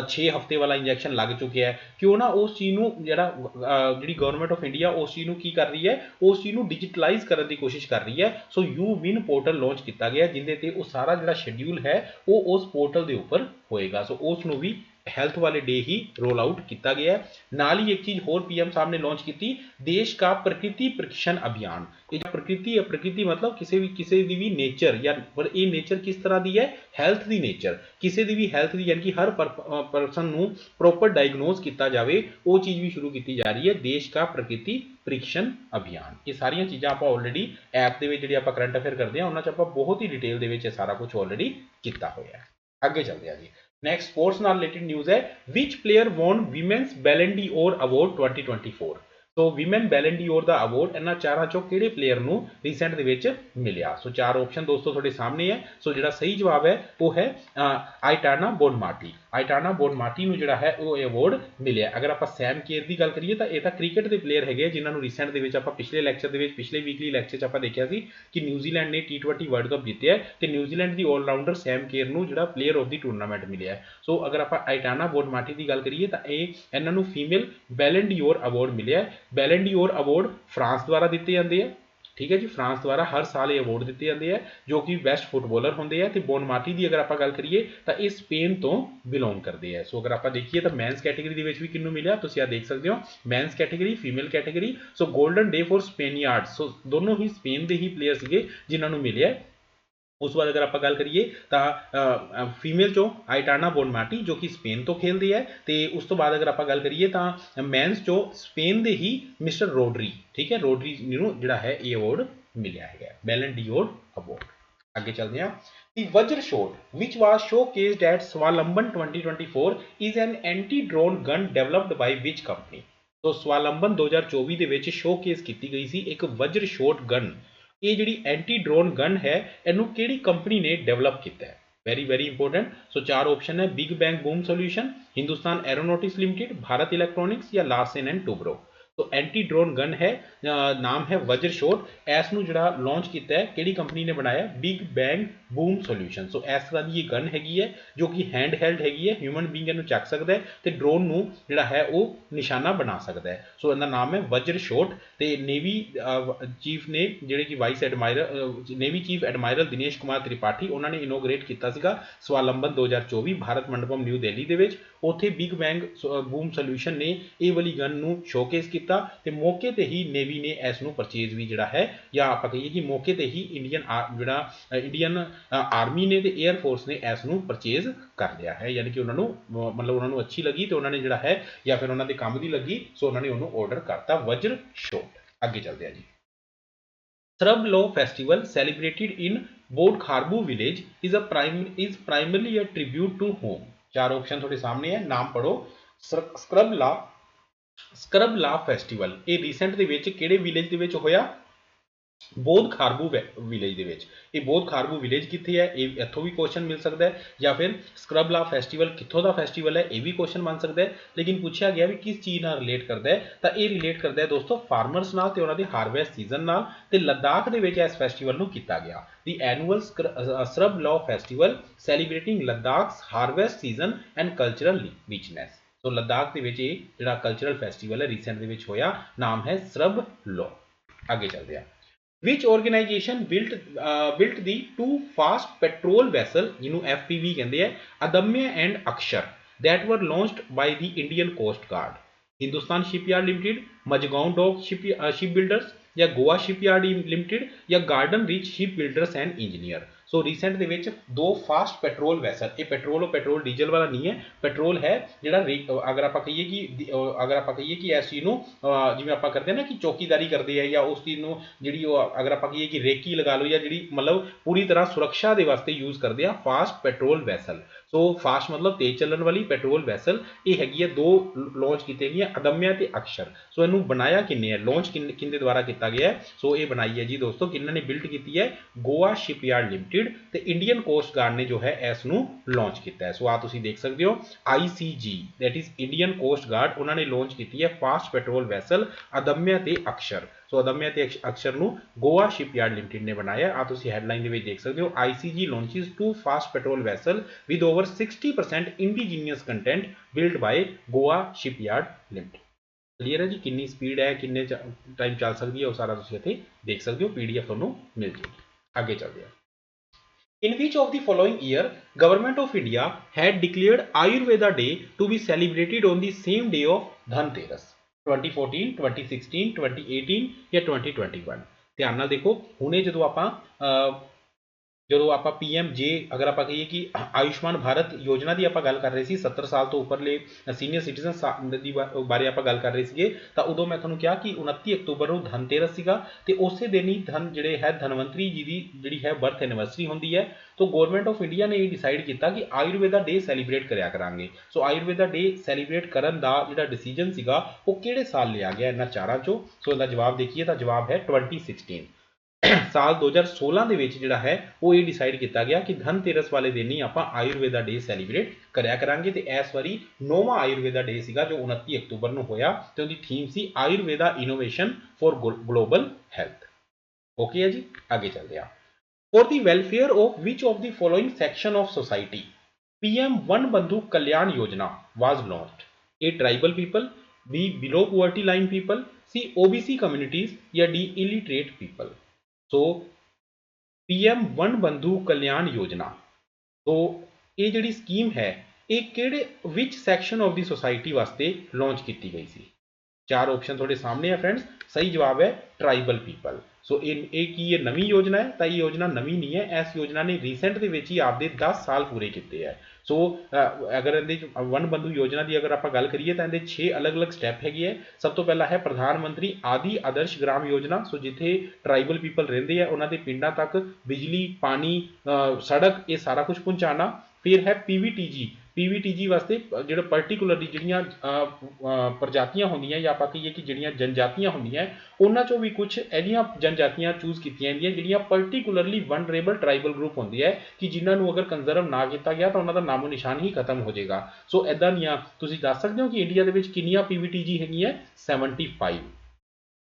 6 ਹਫ਼ਤੇ ਵਾਲਾ ਇੰਜੈਕਸ਼ਨ ਲੱਗ ਚੁੱਕਿਆ ਹੈ। ਕਿਉਂ ਨਾ ਉਸ ਚੀਜ਼ ਨੂੰ ਜਿਹੜੀ ਗਵਰਨਮੈਂਟ ਆਫ ਇੰਡੀਆ ਉਸ ਚੀਜ਼ ਨੂੰ ਕੀ ਕਰ ਰਹੀ ਹੈ, ਉਸ ਚੀਜ਼ ਨੂੰ ਡਿਜੀਟਲਾਈਜ਼ ਕਰਨ ਦੀ ਕੋਸ਼ਿਸ਼ ਕਰ ਰਹੀ ਹੈ। So you win portal launch ਕੀਤਾ ਗਿਆ ਜਿਹਦੇ ਤੇ ਉਹ ਸਾਰਾ ਜਿਹੜਾ ਸ਼ੈਡਿਊਲ ਹੈ ਉਹ ਉਸ ਪੋਰਟਲ ਦੇ ਉੱਪਰ ਹੋਏਗਾ। ਸੋ ਉਸ ਨੂੰ ਵੀ ਹੈਲਥ ਵਾਲੇ ਡੇ ਹੀ ਰੋਲ ਆਊਟ ਕੀਤਾ ਗਿਆ ਹੈ। ਨਾਲ ਹੀ ਇੱਕ ਚੀਜ਼ ਹੋਰ ਪੀਐਮ ਸਾਹਿਬ ਨੇ ਲਾਂਚ ਕੀਤੀ, ਦੇਸ਼ का प्रकृति परीक्षण अभियान। ਇਹ ਪ੍ਰਕਿਰਤੀ ਹੈ, ਪ੍ਰਕਿਰਤੀ ਮਤਲਬ ਕਿਸੇ ਦੀ ਵੀ ਨੇਚਰ ਜਾਂ ਪਰ ਇਹ ਨੇਚਰ ਕਿਸ ਤਰ੍ਹਾਂ ਦੀ ਹੈ? ਹੈਲਥ ਦੀ ਨੇਚਰ। ਕਿਸੇ ਦੀ ਵੀ ਹੈਲਥ ਦੀ ਯਾਨੀ ਕਿ ਹਰ ਪਰਸਨ ਨੂੰ ਪ੍ਰੋਪਰ ਡਾਇਗਨੋਸ ਕੀਤਾ ਜਾਵੇ ਉਹ ਚੀਜ਼ ਵੀ ਸ਼ੁਰੂ ਕੀਤੀ ਜਾ ਰਹੀ ਹੈ, ਦੇਸ਼ का प्रकृति परीक्षण अभियान। ਇਹ ਸਾਰੀਆਂ ਚੀਜ਼ਾਂ ਆਪਾਂ ਆਲਰੇਡੀ ਐਪ ਦੇ ਵਿੱਚ ਜਿਹੜੀ ਆਪਾਂ ਕਰੰਟ ਅਫੇਅਰ ਕਰਦੇ ਹਾਂ ਉਹਨਾਂ 'ਚ ਆਪਾਂ ਬਹੁਤ ਹੀ ਡਿਟੇਲ ਦੇ ਵਿੱਚ ਇਹ ਸਾਰਾ ਕੁਝ ਆਲਰੇਡੀ ਕੀਤਾ ਹੋਇਆ ਹੈ। ਅੱਗੇ ਚੱਲਦੇ ਹਾਂ ਜੀ। ਨੈਕਸਟ ਸਪੋਰਟਸ ਨਾਲ ਰਿਲੇਟਡ ਨਿਊਜ਼ ਹੈ, ਵਿਚ ਪਲੇਅਰ ਵੌਨ ਵਿਮੈਨਸ ਬੈਲਨ ਡੀ ਔਰ ਅਵਾਰਡ 2024। ਸੋ ਵਿਮਨ ਬੈਲਨ ਡੀ ਔਰ ਦਾ ਅਵਾਰਡ ਇਹਨਾਂ ਚਾਰਾਂ ਚੋਂ ਕਿਹੜੇ ਪਲੇਅਰ ਨੂੰ ਰੀਸੈਂਟ ਦੇ ਵਿੱਚ ਮਿਲਿਆ? ਸੋ ਚਾਰ ਆਪਸ਼ਨ ਦੋਸਤੋ ਤੁਹਾਡੇ ਸਾਹਮਣੇ ਹੈ। ਸੋ ਜਿਹੜਾ ਸਹੀ ਜਵਾਬ ਹੈ ਉਹ ਹੈ ਆਇਟਾਨਾ ਬੋਨਮਾਟੀ। ਆਇਟਾਨਾ ਬੋਨਮਾਟੀ ਨੂੰ ਜਿਹੜਾ ਹੈ ਉਹ ਅਵਾਰਡ ਮਿਲਿਆ। ਅਗਰ ਆਪਾਂ ਸੈਮ ਕੇਰ ਦੀ ਗੱਲ ਕਰੀਏ ਤਾਂ ਇਹ ਤਾਂ ਕ੍ਰਿਕਟ ਦੇ ਪਲੇਅਰ ਹੈਗੇ ਜਿਨ੍ਹਾਂ ਨੂੰ ਰੀਸੈਂਟ ਦੇ ਵਿੱਚ ਆਪਾਂ ਪਿਛਲੇ ਲੈਕਚਰ ਦੇ ਵਿੱਚ ਪਿਛਲੇ ਵੀਕਲੀ ਲੈਕਚਰ 'ਚ ਆਪਾਂ ਦੇਖਿਆ ਸੀ ਕਿ ਨਿਊਜ਼ੀਲੈਂਡ ਨੇ T20 ਵਰਲਡ ਕੱਪ ਜਿੱਤਿਆ ਤੇ ਨਿਊਜ਼ੀਲੈਂਡ ਦੀ ਆਲਰਾਊਂਡਰ ਸੈਮ ਕੇਰ ਨੂੰ ਜਿਹੜਾ ਪਲੇਅਰ ਆਫ ਦੀ ਟੂਰਨਾਮੈਂਟ ਮਿਲਿਆ। ਸੋ ਅਗਰ ਆਪਾਂ ਆਇਟਾਨਾ ਬੋਨਮਾਟੀ ਦੀ ਗੱਲ ਕਰੀਏ ਤਾਂ ਇਹਨਾਂ ਨੂੰ ਫੀਮੇਲ ਬੈਲਨ ਡੀ ਔਰ ਅਵਾਰਡ ਮਿਲਿਆ। ਬੈਲਨ ਡੀ ਔਰ ਅਵਾਰਡ ਫਰਾਂਸ ਦੁਆਰਾ ਦਿੱਤੇ ਜਾਂਦੇ ਆ। ਠੀਕ ਹੈ ਜੀ, ਫਰਾਂਸ ਦੁਆਰਾ ਹਰ ਸਾਲ ਇਹ ਅਵਾਰਡ ਦਿੱਤੇ ਜਾਂਦੇ ਆ ਜੋ ਕਿ ਬੈਸਟ ਫੁੱਟਬਾਲਰ ਹੁੰਦੇ ਆ। ਤੇ ਬੋਨਮਾਟੀ ਦੀ ਅਗਰ ਆਪਾਂ ਗੱਲ ਕਰੀਏ ਤਾਂ ਇਹ ਸਪੇਨ ਤੋਂ ਬਿਲੋਂਗ ਕਰਦੇ ਆ। ਸੋ ਅਗਰ ਆਪਾਂ ਦੇਖੀਏ ਤਾਂ ਮੈਨਸ ਕੈਟੇਗਰੀ ਦੇ ਵਿੱਚ ਵੀ ਕਿਹਨੂੰ ਮਿਲਿਆ ਤੁਸੀਂ ਆ ਦੇਖ ਸਕਦੇ ਹੋ, men's category, female category. So golden day for Spaniard. So ਦੋਨੋਂ ਹੀ ਸਪੇਨ ਦੇ ਹੀ ਪਲੇਅਰ ਸੀਗੇ ਜਿਨ੍ਹਾਂ ਨੂੰ ਮਿਲਿਆ। ਉਸ ਤੋਂ ਬਾਅਦ ਅਗਰ ਆਪਾਂ ਗੱਲ ਕਰੀਏ ਤਾਂ ਫੀਮੇਲ ਚੋਂ ਆਇਟਾਨਾ ਬੋਨਮਾਟੀ ਜੋ ਕਿ ਸਪੇਨ ਤੋਂ ਖੇਲਦੀ ਹੈ ਤੇ ਉਸ ਤੋਂ ਬਾਅਦ ਅਗਰ ਆਪਾਂ ਗੱਲ ਕਰੀਏ ਤਾਂ ਮੈਨਸ ਚੋਂ ਸਪੇਨ ਦੇ ਹੀ ਮਿਸਟਰ ਰੋਡਰੀ। ਠੀਕ ਹੈ, ਰੋਡਰੀ ਨੂੰ ਜਿਹੜਾ ਹੈ ਇਹ ਅਵਾਰਡ ਮਿਲਿਆ ਹੈਗਾ, ਬੈਲਨ ਡੀ ਔਰ ਅਵਾਰਡ। ਅੱਗੇ ਚੱਲਦੇ ਹਾਂ। The Vajra shot which was showcased at Swalamban 2024 is an anti-drone gun developed by which company? ਸੋ ਸਵਾਲੰਬਨ 2024 ਦੇ ਵਿੱਚ ਸ਼ੋਕੇਸ ਕੀਤੀ ਗਈ ਸੀ ਇੱਕ ਵਜਰ ਸ਼ੋਟ ਗਨ। ਇਹ ਜਿਹੜੀ ਐਂਟੀ ਡਰੋਨ ਗਨ ਹੈ ਇਹਨੂੰ ਕਿਹੜੀ ਕੰਪਨੀ ਨੇ ਡਿਵੈਲਪ ਕੀਤਾ ਹੈ? Very important. सो चार ऑप्शन है, big bang boom solution, Hindustan aeronautics limited, Bharat electronics या लार्सन एंड टूब्रो। तो एंटी ड्रोन गन है, नाम है वज्र शॉट। एस ਨੂੰ ਜਿਹੜਾ ਲਾਂਚ ਕੀਤਾ ਹੈ ਕਿਹੜੀ ਕੰਪਨੀ ਨੇ ਬਣਾਇਆ, ਬਿਗ ਬੈਂਗ ਬੂਮ ਸੋਲੂਸ਼ਨ। ਸੋ ਇਸ ਤਰ੍ਹਾਂ ਦੀ ਇਹ ਗਨ ਹੈਗੀ ਹੈ ਜੋ ਕਿ ਹੈਂਡ ਹੈਲਡ ਹੈਗੀ ਹੈ, ਹਿਊਮਨ ਬੀਇੰਗ ਇਹਨੂੰ ਚੱਕ ਸਕਦਾ ਹੈ ਤੇ ਡਰੋਨ ਨੂੰ ਜਿਹੜਾ ਹੈ ਉਹ ਨਿਸ਼ਾਨਾ ਬਣਾ ਸਕਦਾ ਹੈ। ਸੋ ਇਹਦਾ ਨਾਮ ਹੈ ਵਜਰ ਸ਼ੋਟ। ਤੇ ਨੇਵੀ ਚੀਫ ਨੇ ਜਿਹੜੇ ਕਿ vice admiral navy chief admiral Dinesh Kumar Tripathi ਉਹਨਾਂ ਨੇ ਇਨੋਗ੍ਰੇਟ ਕੀਤਾ ਸੀਗਾ ਸਵਾਲੰਬਨ 2024 ਭਾਰਤ ਮੰਡਪਮ ਨਿਊ ਦਿੱਲੀ ਦੇ ਵਿੱਚ। ਉੱਥੇ ਬਿਗ ਬੈਂਗ ਬੂਮ ਸੋਲੂਸ਼ਨ ਨੇ ਇਹ ਵਾਲੀ ਗਨ ਨੂੰ ਸ਼ੋਕੇਸ ਕੀਤਾ ਤੇ ਮੌਕੇ ਤੇ ਹੀ ਨੇਵੀ ਨੇ ਇਸ ਨੂੰ ਪਰਚੇਜ਼ ਵੀ ਜਿਹੜਾ ਹੈ, ਜਾਂ ਆਪਾਂ ਕਹੀਏ ਕਿ ਮੌਕੇ ਤੇ ਹੀ ਇੰਡੀਅਨ ਆਰਮੀ ਨੇ ਤੇ 에ਅਰ ਫੋਰਸ ਨੇ ਇਸ ਨੂੰ ਪਰਚੇਜ਼ ਕਰ ਲਿਆ ਹੈ। ਯਾਨੀ ਕਿ ਉਹਨਾਂ ਨੂੰ ਮਤਲਬ ਉਹਨਾਂ ਨੂੰ ਅੱਛੀ ਲੱਗੀ ਤੇ ਉਹਨਾਂ ਨੇ ਜਿਹੜਾ ਹੈ ਜਾਂ ਫਿਰ ਉਹਨਾਂ ਦੇ ਕੰਮ ਦੀ ਲੱਗੀ, ਸੋ ਉਹਨਾਂ ਨੇ ਉਹਨੂੰ ਆਰਡਰ ਕਰਤਾ ਵਜਰ ਸ਼ੋਟ। ਅੱਗੇ ਚੱਲਦੇ ਆ ਜੀ। Shrub Law Festival celebrated in Bodh-Kharbu village is primarily a tribute to whom? चार ऑप्शन थोड़े सामने है, नाम पढ़ो। ਸਕਰਬ ਲਾ ਫੈਸਟੀਵਲ ਇਹ ਰੀਸੈਂਟ ਦੇ ਵਿੱਚ ਕਿਹੜੇ ਵਿਲੇਜ ਦੇ ਵਿੱਚ ਹੋਇਆ, ਬੋਧ ਖਾਰਬੂ ਵਿਲੇਜ ਦੇ ਵਿੱਚ। ਇਹ ਬੋਧ ਖਾਰਬੂ ਵਿਲੇਜ ਕਿੱਥੇ ਹੈ, ਇਹ ਇੱਥੋਂ ਵੀ ਕੁਐਸਚਨ ਮਿਲ ਸਕਦਾ ਹੈ। ਜਾਂ ਫਿਰ ਸਕਰਬ ਲਾ ਫੈਸਟੀਵਲ ਕਿੱਥੋਂ ਦਾ ਫੈਸਟੀਵਲ ਹੈ, ਇਹ ਵੀ ਕੁਐਸਚਨ ਬਣ ਸਕਦਾ ਹੈ। ਲੇਕਿਨ ਪੁੱਛਿਆ ਗਿਆ ਵੀ ਕਿਸ ਚੀਜ਼ ਨਾਲ ਰਿਲੇਟ ਕਰਦਾ ਹੈ, ਤਾਂ ਇਹ ਰਿਲੇਟ ਕਰਦਾ ਹੈ ਦੋਸਤੋ ਫਾਰਮਰਸ ਨਾਲ ਤੇ ਉਹਨਾਂ ਦੇ ਹਾਰਵੈਸਟ ਸੀਜ਼ਨ ਨਾਲ। ਤੇ ਲੱਦਾਖ ਦੇ ਵਿੱਚ ਇਸ ਫੈਸਟੀਵਲ ਨੂੰ ਕੀਤਾ ਗਿਆ। ਦੀ ਐਨੂਅਲ ਸਕਰਬ ਲਾ festival celebrating Ladakh's harvest season and cultural richness. So Ladakh ਦੇ ਵਿੱਚ ਇਹ ਜਿਹੜਾ ਕਲਚਰਲ ਫੈਸਟੀਵਲ ਹੈ ਰੀਸੈਂਟ ਦੇ ਵਿੱਚ ਹੋਇਆ, ਨਾਮ ਹੈ ਸਰਬ ਲਾ। ਅੱਗੇ ਚੱਲਦੇ ਆ। Which organization built the two fast petrol vessel ਜਿਹਨੂੰ FPV ਕਹਿੰਦੇ ਆ, Adamya and Akshar, that were launched by the Indian Coast Guard? Hindustan shipyard limited, Mazagon dock ship builders या गोवा शिपयार्ड लिमिटेड या Garden Reach ship builders and engineer. So recent ਦੇ ਵਿੱਚ ਦੋ fast patrol vessel, ਇਹ petrol diesel ਵਾਲਾ ਨਹੀਂ ਹੈ, ਪੈਟਰੋਲ ਹੈ ਜਿਹੜਾ ਅਗਰ ਆਪਾਂ ਕਹੀਏ ਕਿ ਇਸ ਚੀਜ਼ ਨੂੰ ਜਿਵੇਂ ਆਪਾਂ ਕਰਦੇ ਹਾਂ ਨਾ ਕਿ ਚੌਕੀਦਾਰੀ ਕਰਦੇ ਆ, ਜਾਂ ਉਸ ਚੀਜ਼ ਨੂੰ ਜਿਹੜੀ ਉਹ ਅਗਰ ਆਪਾਂ ਕਹੀਏ ਕਿ ਰੇਕੀ ਲਗਾ ਲਓ, ਜਾਂ ਜਿਹੜੀ ਮਤਲਬ ਪੂਰੀ ਤਰ੍ਹਾਂ ਸੁਰੱਖਿਆ ਦੇ ਵਾਸਤੇ ਯੂਜ਼ ਕਰਦੇ ਆ ਫਾਸਟ ਪੈਟਰੋਲ ਵੈਸਲ। ਸੋ ਫਾਸਟ ਮਤਲਬ ਤੇਜ਼ ਚੱਲਣ ਵਾਲੀ ਪੈਟਰੋਲ ਵੈਸਲ ਇਹ ਹੈਗੀ ਹੈ, ਦੋ ਲਾਂਚ ਕੀਤੇ ਗਈਆਂ ਅਦम्य ਤੇ ਅਕਸ਼ਰ। ਸੋ ਇਹਨੂੰ ਬਣਾਇਆ ਕਿੰਨੇ ਹੈ, ਲਾਂਚ ਕਿੰਨੇ ਦੁਆਰਾ ਕੀਤਾ ਗਿਆ ਹੈ? ਸੋ ਇਹ ਬਣਾਈ ਹੈ ਜੀ ਦੋਸਤੋ ਕਿੰਨਾਂ ਨੇ ਬਿਲਡ ਕੀਤੀ ਹੈ, ਗੋਆ ਸ਼ਿਪਯਾਰਡ ਲਿਮਟਿਡ ਤੇ ਇੰਡੀਅਨ ਕੋਸਟ ਗਾਰਡ ਨੇ ਜੋ ਹੈ ਇਸ ਨੂੰ ਲਾਂਚ ਕੀਤਾ ਹੈ। ਸੋ ਆ ਤੁਸੀਂ ਦੇਖ ਸਕਦੇ ਹੋ ICG that is Indian cost guard, ਉਹਨਾਂ ਨੇ ਲਾਂਚ ਕੀਤੀ ਹੈ ਫਾਸਟ ਪੈਟਰੋਲ ਵੈਸਲ ਅਦम्य ਤੇ ਅਕਸ਼ਰ। ਸੋ ਅਦम्य ਤੇ ਅਕਸ਼ਰ ਨੂੰ ਗੋਆ ਸ਼ਿਪਯਾਰਡ ਲਿਮਟਿਡ ਨੇ ਬਣਾਇਆ। ਆ ਤੁਸੀਂ ਹੈਡਲਾਈਨ ਦੇ ਵਿੱਚ ਦੇਖ ਸਕਦੇ ਹੋ, ICG launches two fast petrol vessel with over 60% indigenous content built by Goa Shipyard Limited। Clear ਹੈ ਜੀ, ਕਿੰਨੀ ਸਪੀਡ ਹੈ, ਕਿੰਨੇ ਟਾਈਮ ਚੱਲ ਸਕਦੀ ਹੈ, ਉਹ ਸਾਰਾ ਤੁਸੀਂ ਇੱਥੇ ਦੇਖ ਸਕਦੇ ਹੋ, PDF ਤੁਹਾਨੂੰ ਮਿਲ ਜਾਏਗੀ। ਅੱਗੇ ਚੱਲਦੇ ਹਾਂ। In which of the following year Government of India had declared Ayurveda Day to be celebrated on the same day of Dhanteras? 2014, 2016, 2018 ਜਾਂ 2021? ਧਿਆਨ ਨਾਲ ਦੇਖੋ, ਹੁਣੇ ਜਦੋਂ ਆਪਾਂ PMJ ਅਗਰ ਆਪਾਂ ਕਹੀਏ ਕਿ ਆਯੁਸ਼ਮਾਨ ਭਾਰਤ ਯੋਜਨਾ ਦੀ ਆਪਾਂ ਗੱਲ ਕਰ ਰਹੇ ਸੀ, 70 ਸਾਲ ਤੋਂ ਉੱਪਰਲੇ ਸੀਨੀਅਰ ਸਿਟੀਜ਼ਨ ਦੀ ਬਾਰੇ ਆਪਾਂ ਗੱਲ ਕਰ ਰਹੇ ਸੀਗੇ, ਤਾਂ ਉਦੋਂ ਮੈਂ ਤੁਹਾਨੂੰ ਕਿਹਾ ਕਿ 29 ਅਕਤੂਬਰ ਨੂੰ ਧਨਤੇਰਸ ਸੀਗਾ ਤੇ ਉਸੇ ਦਿਨ ਹੀ ਧਨਵੰਤਰੀ ਜੀ ਦੀ ਜਿਹੜੀ ਹੈ ਬਰਥ ਐਨੀਵਰਸਰੀ ਹੁੰਦੀ ਹੈ। तो गवर्नमेंट ऑफ इंडिया ने ये डिसाइड किया कि आयुर्वेदा डे सैलीब्रेट करा करांगे। सो आयुर्वेदा डे सैलीब्रेट करन दा जिहड़ा डिसीजन सीगा वो किहड़े साल लिया गया इन्हां चारां चों? सो इहदा जवाब देखिए तो जवाब है 2016 साल 2016 ਦੇ ਵਿੱਚ ਜਿਹੜਾ ਹੈ ਉਹ ਇਹ ਡਿਸਾਈਡ ਕੀਤਾ ਗਿਆ ਕਿ ਧਨਤੇਰਸ ਵਾਲੇ ਦਿਨ ਹੀ ਆਪਾਂ ਆਯੁਰਵੇਦਾ ਡੇ ਸੈਲੀਬ੍ਰੇਟ ਕਰਿਆ ਕਰਾਂਗੇ। ਤੇ ਇਸ ਵਾਰੀ 9ਵਾਂ ਆਯੁਰਵੇਦਾ ਡੇ ਸੀਗਾ ਜੋ 29 ਅਕਤੂਬਰ ਨੂੰ ਹੋਇਆ ਤੇ ਉਹਦੀ theme C Ayurveda innovation for global health. Okay ਹੈ ਜੀ, ਅੱਗੇ ਚੱਲਦੇ ਆ। For the welfare of which of the following section of society PM One Bandhu Kalyan Yojana was launched? A. Tribal people, B. Below poverty line people, C. OBC communities या D. illiterate people? So PM One Bandhu Kalyan Yojana, तो ये ਜਿਹੜੀ scheme ਹੈ ਇਹ ਕਿਹੜੇ which section of the society ਵਾਸਤੇ launch ਕੀਤੀ ਗਈ ਸੀ? चार ऑप्शन थोड़े सामने है फ्रेंड्स। सही जवाब है ट्राइबल पीपल। सो ये नवी योजना है, तो ये योजना नवी नहीं है, इस योजना ने रीसेंट के ही आपके 10 साल पूरे किए हैं। सो अगर वन बंधु योजना की अगर आप गल करिए तो 6 अलग अलग स्टैप है। सब तो पहला है प्रधानमंत्री आदि आदर्श ग्राम योजना। सो जिथे ट्राइबल पीपल रेंदे हैं उन्होंने पिंडा तक बिजली, पानी, सड़क ये सारा कुछ पहुँचाना। फिर है PVTG PVTG ਵਾਸਤੇ ਜਿਹੜਾ ਪਾਰਟਿਕੂਲਰਲੀ ਜਿਹੜੀਆਂ ਪ੍ਰਜਾਤੀਆਂ ਹੁੰਦੀਆਂ ਜਾਂ ਆਪਾਂ ਕਹੀਏ ਕਿ ਜਿਹੜੀਆਂ ਜਨਜਾਤੀਆਂ ਹੁੰਦੀਆਂ ਉਹਨਾਂ ਚੋਂ ਵੀ ਕੁਝ ਇਹਦੀਆਂ ਜਨਜਾਤੀਆਂ ਚੂਜ਼ ਕੀਤੀਆਂ ਜਾਂਦੀਆਂ ਜਿਹੜੀਆਂ ਪਾਰਟਿਕੂਲਰਲੀ ਵਨਰੇਬਲ ਟ੍ਰਾਈਬਲ ਗਰੁੱਪ ਹੁੰਦੀ ਹੈ ਕਿ ਜਿਨ੍ਹਾਂ ਨੂੰ ਅਗਰ ਕੰਜ਼ਰਵ ਨਾ ਕੀਤਾ ਗਿਆ ਤਾਂ ਉਹਨਾਂ ਦਾ ਨਾਮੋ ਨਿਸ਼ਾਨ ਹੀ ਖਤਮ ਹੋ ਜਾਏਗਾ। ਸੋ ਇਦਾਂ ਦੀਆਂ ਤੁਸੀਂ ਦੱਸ ਸਕਦੇ ਹੋ ਕਿ ਇੰਡੀਆ ਦੇ ਵਿੱਚ ਕਿੰਨੀਆਂ PVTG ਹੈਗੀਆਂ 75।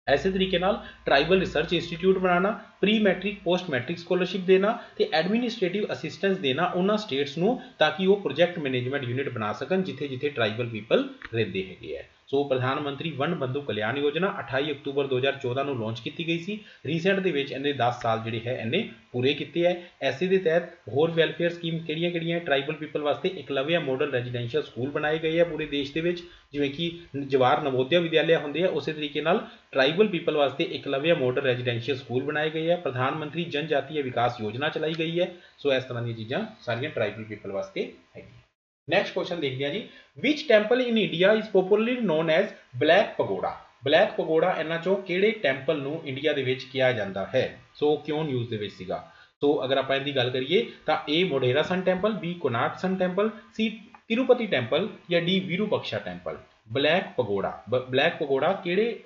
ਐਸੇ ਤਰੀਕੇ ਨਾਲ ਟ੍ਰਾਈਬਲ ਰਿਸਰਚ ਇੰਸਟੀਚਿਊਟ ਬਣਾਉਣਾ, pre matric post matric scholarship ਦੇਣਾ ਤੇ ਐਡਮਿਨਿਸਟ੍ਰੇਟਿਵ ਅਸਿਸਟੈਂਸ ਦੇਣਾ ਉਹਨਾਂ ਸਟੇਟਸ ਨੂੰ ਤਾਂ ਕਿ ਉਹ ਪ੍ਰੋਜੈਕਟ ਮੈਨੇਜਮੈਂਟ ਯੂਨਿਟ ਬਣਾ ਸਕਣ ਜਿੱਥੇ ਜਿੱਥੇ ਟ੍ਰਾਈਬਲ ਪੀਪਲ ਰਹਿੰਦੇ ਹੈਗੇ ਹੈ। ਸੋ ਪ੍ਰਧਾਨ ਮੰਤਰੀ ਵਨ ਬੰਧੂ ਕਲਿਆਣ ਯੋਜਨਾ 28 ਅਕਤੂਬਰ 2014 ਨੂੰ ਲਾਂਚ ਕੀਤੀ ਗਈ ਸੀ। ਰੀਸੈਂਟ ਦੇ ਵਿੱਚ ਇਹਨੇ 10 ਸਾਲ ਜਿਹੜੇ ਹੈ ਇਹਨੇ ਪੂਰੇ ਕੀਤੇ ਹੈ। ਐਸੇ ਦੇ ਤਹਿਤ ਹੋਰ ਵੈਲਫੇਅਰ ਸਕੀਮ ਕਿਹੜੀਆਂ ਟ੍ਰਾਈਬਲ ਪੀਪਲ ਵਾਸਤੇ ਇਕਲਵਿਆ ਮਾਡਲ ਰੈਜ਼ੀਡੈਂਸ਼ੀਅਲ ਸਕੂਲ ਬਣਾਏ ਗਏ ਹੈ ਪੂਰੇ ਦੇਸ਼ ਦੇ ਵਿੱਚ, ਜਿਵੇਂ ਕਿ ਜਵਾਹਰ ਨਵੋਦਿਆ ਵਿਦਿਆਲਿਆ ਹੁੰਦੇ ਆ ਉਸੇ ਤਰੀਕੇ ਨਾਲ ਟ੍ਰਾਈਬਲ ਪੀਪਲ ਵਾਸਤੇ ਇਕਲਵਿਆ ਮਾਡਲ ਰੈਜ਼ੀਡੈਂਸ਼ੀਅਲ ਸਕੂਲ ਬਣਾਏ ਗਏ ਹੈ। ਪ੍ਰਧਾਨ ਮੰਤਰੀ ਜਨਜਾਤੀय ਵਿਕਾਸ ਯੋਜਨਾ ਚਲਾਈ ਗਈ ਹੈ। ਸੋ ਇਸ ਤਰ੍ਹਾਂ ਦੀਆਂ ਚੀਜ਼ਾਂ ਸਾਰੀਆਂ ਟ੍ਰਾਈਬਲ ਪੀਪਲ ਵਾਸਤੇ ਹੈਗੀਆਂ। ਨੈਕਸਟ ਕੁਐਸਚਨ ਦੇਖਦੇ ਹਾਂ ਜੀ, which temple in India is popularly known as black pagoda. Black pagoda ਇਹਨਾਂ ਚੋਂ ਕਿਹੜੇ ਟੈਂਪਲ ਨੂੰ ਇੰਡੀਆ ਦੇ ਵਿੱਚ ਕਿਹਾ ਜਾਂਦਾ ਹੈ? ਸੋ ਕਿਉਂ ਨਿਊਜ਼ ਦੇ ਵਿੱਚ ਸੀਗਾ? ਸੋ ਅਗਰ ਆਪਾਂ ਇਹਦੀ ਗੱਲ ਕਰੀਏ ਤਾਂ A Modhera sun temple, B Konark sun temple, C Tirupati temple ਜਾਂ D Virupaksha temple. Black pagoda, black pagoda ਕਿਹੜੇ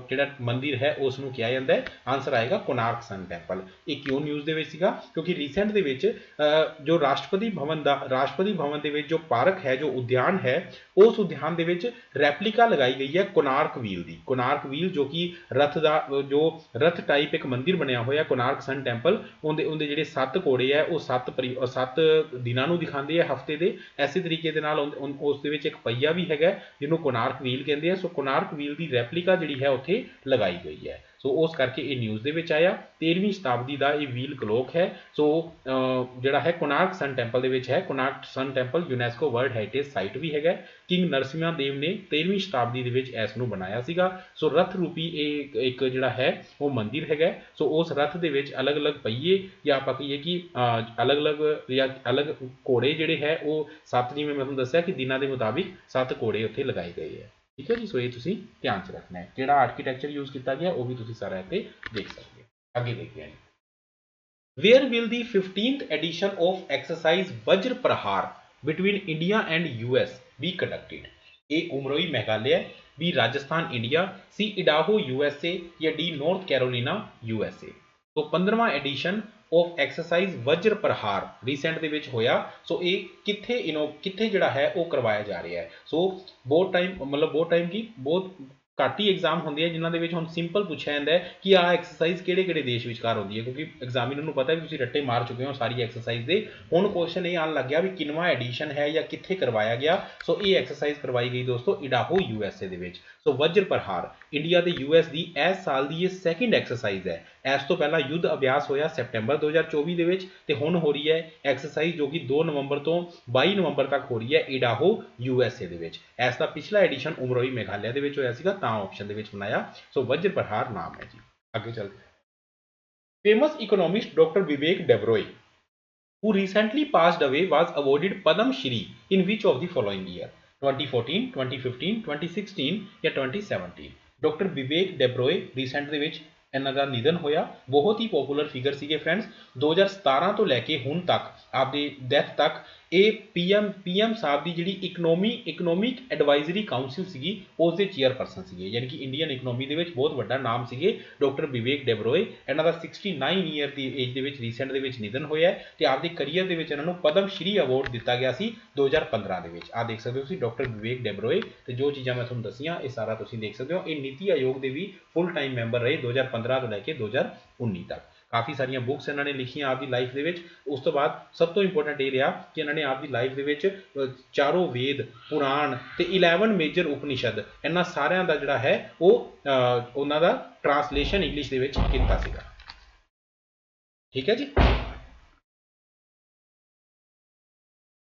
ਜਿਹੜਾ ਮੰਦਿਰ ਹੈ ਉਸ ਨੂੰ ਕਿਹਾ ਜਾਂਦਾ ਹੈ? ਆਨਸਰ ਆਏਗਾ ਕੋਨਾਰਕ ਸਨ ਟੈਂਪਲ। ਇਹ ਕਿਉਂ ਨਿਊਜ਼ ਦੇ ਵਿੱਚ ਸੀਗਾ? ਕਿਉਂਕਿ ਰੀਸੈਂਟ ਦੇ ਵਿੱਚ ਜੋ ਰਾਸ਼ਟਰਪਤੀ ਭਵਨ ਦੇ ਵਿੱਚ ਜੋ ਪਾਰਕ ਹੈ, ਜੋ ਉਦਿਆਨ ਹੈ, ਉਸ ਉਦਿਆਨ ਦੇ ਵਿੱਚ ਰੈਪਲੀਕਾ ਲਗਾਈ ਗਈ ਹੈ ਕੋਨਾਰਕ ਵੀਲ ਦੀ। ਕੋਨਾਰਕ ਵੀਲ ਜੋ ਕਿ ਰਥ ਟਾਈਪ ਇੱਕ ਮੰਦਿਰ ਬਣਿਆ ਹੋਇਆ ਕੋਨਾਰਕ ਸਨ ਟੈਂਪਲ, ਉਹਦੇ ਜਿਹੜੇ 7 ਘੋੜੇ ਹੈ ਉਹ 7 ਦਿਨਾਂ ਨੂੰ ਦਿਖਾਉਂਦੇ ਆ ਹਫਤੇ ਦੇ। ਐਸੇ ਤਰੀਕੇ ਦੇ ਨਾਲ ਉਸ ਦੇ ਵਿੱਚ ਇੱਕ ਪਹੀਆ ਵੀ ਹੈਗਾ ਜਿਹਨੂੰ ਕੋਨਾਰਕ ਵੀਲ ਕਹਿੰਦੇ ਆ। ਸੋ ਕੋਨਾਰਕ ਵੀਲ ਦੀ ਰੈਪਲੀਕਾ ਜਿਹੜੀ ਹੈ ਉੱਥੇ ਲਗਾਈ ਗਈ ਹੈ। ਸੋ ਉਸ ਕਰਕੇ ਇਹ ਨਿਊਜ਼ ਦੇ ਵਿੱਚ ਆਇਆ। 13ਵੀਂ ਸ਼ਤਾਬਦੀ ਦਾ ਇਹ ਵੀਲ ਕਲੋਕ ਹੈ। ਸੋ ਜਿਹੜਾ ਹੈ ਕੋਨਾਰਕ ਸਨ ਟੈਂਪਲ ਦੇ ਵਿੱਚ ਹੈ। Konark sun temple UNESCO world heritage site ਵੀ ਹੈਗਾ। ਕਿੰਗ ਨਰਸਿਮਹਾ ਦੇਵ ਨੇ 13ਵੀਂ ਸ਼ਤਾਬਦੀ ਦੇ ਵਿੱਚ ਇਸ ਨੂੰ ਬਣਾਇਆ ਸੀਗਾ। ਸੋ ਰਥ ਰੂਪੀ ਇਹ ਇੱਕ ਜਿਹੜਾ ਹੈ ਉਹ ਮੰਦਿਰ ਹੈਗਾ। ਸੋ ਉਸ ਰਥ ਦੇ ਵਿੱਚ ਅਲੱਗ-ਅਲੱਗ ਪਹੀਏ ਜਾਂ ਆਪਾਂ ਕਹੀਏ ਕਿ ਅਲੱਗ ਘੋੜੇ ਜਿਹੜੇ ਹੈ ਉਹ 7, ਜਿਵੇਂ ਮੈਂ ਤੁਹਾਨੂੰ ਦੱਸਿਆ ਕਿ ਦਿਨਾਂ ਦੇ ਮੁਤਾਬਿਕ 7 ਘੋੜੇ ਉੱਥੇ ਲਗਾਏ ਗਏ ਹੈ। ਠੀਕ ਹੈ ਜੀ। ਸੋ ਇਹ ਤੁਸੀਂ ਧਿਆਨ 'ਚ ਰੱਖਣਾ ਹੈ। ਕਿਹੜਾ ਆਰਕੀਟੈਕਚਰ ਯੂਜ਼ ਕੀਤਾ ਗਿਆ ਉਹ ਵੀ ਤੁਸੀਂ ਸਾਰਾ ਇੱਥੇ ਦੇਖ ਸਕਦੇ ਹੋ। ਅੱਗੇ ਦੇਖਦੇ ਹਾਂ। Where will the 15th edition of exercise Vajra Prahar between India and US be conducted? A Umroi Meghalaya, B Rajasthan India, C Idaho USA ਜਾਂ D North Carolina USA। So 15ਵਾਂ edition of exercise Vajra Prahar recent ਦੇ ਵਿੱਚ ਹੋਇਆ। ਸੋ ਇਹ ਕਿੱਥੇ ਜਿਹੜਾ ਹੈ ਉਹ ਕਰਵਾਇਆ ਜਾ ਰਿਹਾ ਹੈ? ਸੋ ਬਹੁਤ ਟਾਈਮ ਕੀ ਬਹੁਤ ਘੱਟ ਹੀ ਐਗਜ਼ਾਮ ਹੁੰਦੇ ਆ ਜਿਨ੍ਹਾਂ ਦੇ ਵਿੱਚ ਹੁਣ ਸਿੰਪਲ ਪੁੱਛਿਆ ਜਾਂਦਾ ਹੈ ਕਿ ਆਹ ਐਕਸਰਸਾਈਜ਼ ਕਿਹੜੇ ਦੇਸ਼ ਵਿਚਕਾਰ ਹੁੰਦੀ ਹੈ, ਕਿਉਂਕਿ ਐਗਜ਼ਾਮੀਨਰ ਨੂੰ ਪਤਾ ਵੀ ਤੁਸੀਂ ਰੱਟੇ ਮਾਰ ਚੁੱਕੇ ਹੋ ਸਾਰੀ ਐਕਸਰਸਾਈਜ਼ ਦੇ। ਹੁਣ ਕੁਐਸਚਨ ਇਹ ਆਉਣ ਲੱਗ ਗਿਆ ਵੀ ਕਿੰਨਵਾਂ ਐਡੀਸ਼ਨ ਹੈ ਜਾਂ ਕਿੱਥੇ ਕਰਵਾਇਆ ਗਿਆ। ਸੋ ਇਹ ਐਕਸਰਸਾਈਜ਼ ਕਰਵਾਈ ਗਈ ਦੋਸਤੋ ਇਡਾਹੋ USA ਦੇ ਵਿੱਚ। ਸੋ ਵਜਰ ਪ੍ਰਹਾਰ ਇੰਡੀਆ ਤੇ US ਦੀ ਇਸ ਸਾਲ ਦੀ ਇਹ ਸੈਕਿੰਡ ਐਕਸਰਸਾਈਜ਼ ਹੈ। ਇਸ ਤੋਂ ਪਹਿਲਾਂ ਯੁੱਧ ਅਭਿਆਸ ਹੋਇਆ ਸੈਪਟੈਂਬਰ 2024 ਦੇ ਵਿੱਚ ਤੇ ਹੁਣ ਹੋ ਰਹੀ ਹੈ ਐਕਸਰਸਾਈਜ਼ ਜੋ ਕਿ 2 ਨਵੰਬਰ ਤੋਂ 22 ਨਵੰਬਰ ਤੱਕ ਹੋ ਰਹੀ ਹੈ ਇਡਾਹੋ USA ਦੇ ਵਿੱਚ। ਇਸ ਦਾ ਪਿਛਲਾ ਐਡੀਸ਼ਨ ਉਮਰੋਈ ਮੇਘਾਲਿਆ ਦੇ ਵਿੱਚ ਹੋਇਆ ਸੀਗਾ, ਤਾਂ ਆਪਸ਼ਨ ਦੇ ਵਿੱਚ ਬਣਾਇਆ। ਸੋ ਵਜਰ ਪ੍ਰਹਾਰ ਨਾਮ ਹੈ ਜੀ। ਅੱਗੇ ਚੱਲਦੇ। Famous economist doctor Vivek Debroy who recently passed away was awarded Padam Shri in which of the following year? 2014, 2015, 2016 ਜਾਂ 2017। ਡਾਕਟਰ ਵਿਵੇਕ ਡੈਬਰੋਏ ਰੀਸੈਂਟ ਦੇ ਵਿੱਚ ਇਹਨਾਂ ਦਾ ਨਿਧਨ ਹੋਇਆ। ਬਹੁਤ ਹੀ ਪੋਪੂਲਰ ਫਿਗਰ ਸੀਗੇ ਫਰੈਂਡਸ। 2017 ਤੋਂ ਲੈ ਕੇ ਹੁਣ ਤੱਕ ਆਪਦੀ ਡੈਥ ਤੱਕ ਇਹ PM ਸਾਹਿਬ ਦੀ ਜਿਹੜੀ ਇਕਨੋਮਿਕ ਐਡਵਾਈਜ਼ਰੀ ਕਾਊਂਸਿਲ ਸੀਗੀ ਉਸ ਦੇ ਚੇਅਰਪਰਸਨ ਸੀਗੇ, ਯਾਨੀ ਕਿ ਇੰਡੀਅਨ ਇਕਨੋਮੀ ਦੇ ਵਿੱਚ ਬਹੁਤ ਵੱਡਾ ਨਾਮ ਸੀਗੇ ਡਾਕਟਰ ਵਿਵੇਕ ਡੈਬਰੋਏ। ਇਹਨਾਂ ਦਾ 69 ਈਅਰ ਦੀ ਏਜ ਦੇ ਵਿੱਚ ਰੀਸੈਂਟ ਦੇ ਵਿੱਚ ਨਿਧਨ ਹੋਇਆ ਤੇ ਆਪਦੇ ਕਰੀਅਰ ਦੇ ਵਿੱਚ ਇਹਨਾਂ ਨੂੰ ਪਦਮ ਸ਼੍ਰੀ ਅਵਾਰਡ ਦਿੱਤਾ ਗਿਆ ਸੀ 2015 ਦੇ ਵਿੱਚ। ਆਹ ਦੇਖ ਸਕਦੇ ਹੋ ਤੁਸੀਂ ਡਾਕਟਰ ਵਿਵੇਕ ਡੈਬਰੋਏ ਤੇ ਜੋ ਚੀਜ਼ਾਂ ਮੈਂ ਤੁਹਾਨੂੰ ਦੱਸੀਆਂ ਇਹ ਸਾਰਾ ਤੁਸੀਂ ਦੇਖ ਸਕਦੇ ਹੋ। ਇਹ ਨੀਤੀ ਆਯੋਗ ਦੇ ਵੀ ਫੁੱਲ ਟਾਈਮ ਮੈਂਬਰ ਰਹੇ 2015 ਤੋਂ ਲੈ ਕੇ 2019 ਤੱਕ। ਕਾਫੀ ਸਾਰੀਆਂ ਬੁੱਕਸ ਇਹਨਾਂ ਨੇ ਲਿਖੀਆਂ ਆਪਦੀ ਲਾਈਫ ਦੇ ਵਿੱਚ। ਉਸ ਤੋਂ ਬਾਅਦ ਸਭ ਤੋਂ ਇੰਪੋਰਟੈਂਟ ਇਹ ਰਿਹਾ ਕਿ ਇਹਨਾਂ ਨੇ ਆਪਦੀ ਲਾਈਫ ਦੇ ਵਿੱਚ ਚਾਰੋਂ ਵੇਦ, ਪੁਰਾਣ ਤੇ 11 ਮੇਜਰ ਉਪਨਿਸ਼ਦ ਇਹਨਾਂ ਸਾਰਿਆਂ ਦਾ ਜਿਹੜਾ ਹੈ ਉਹ ਉਹਨਾਂ ਦਾ ਟ੍ਰਾਂਸਲੇਸ਼ਨ ਇੰਗਲਿਸ਼ ਦੇ ਵਿੱਚ ਕੀਤਾ ਸੀਗਾ। ਠੀਕ ਹੈ ਜੀ।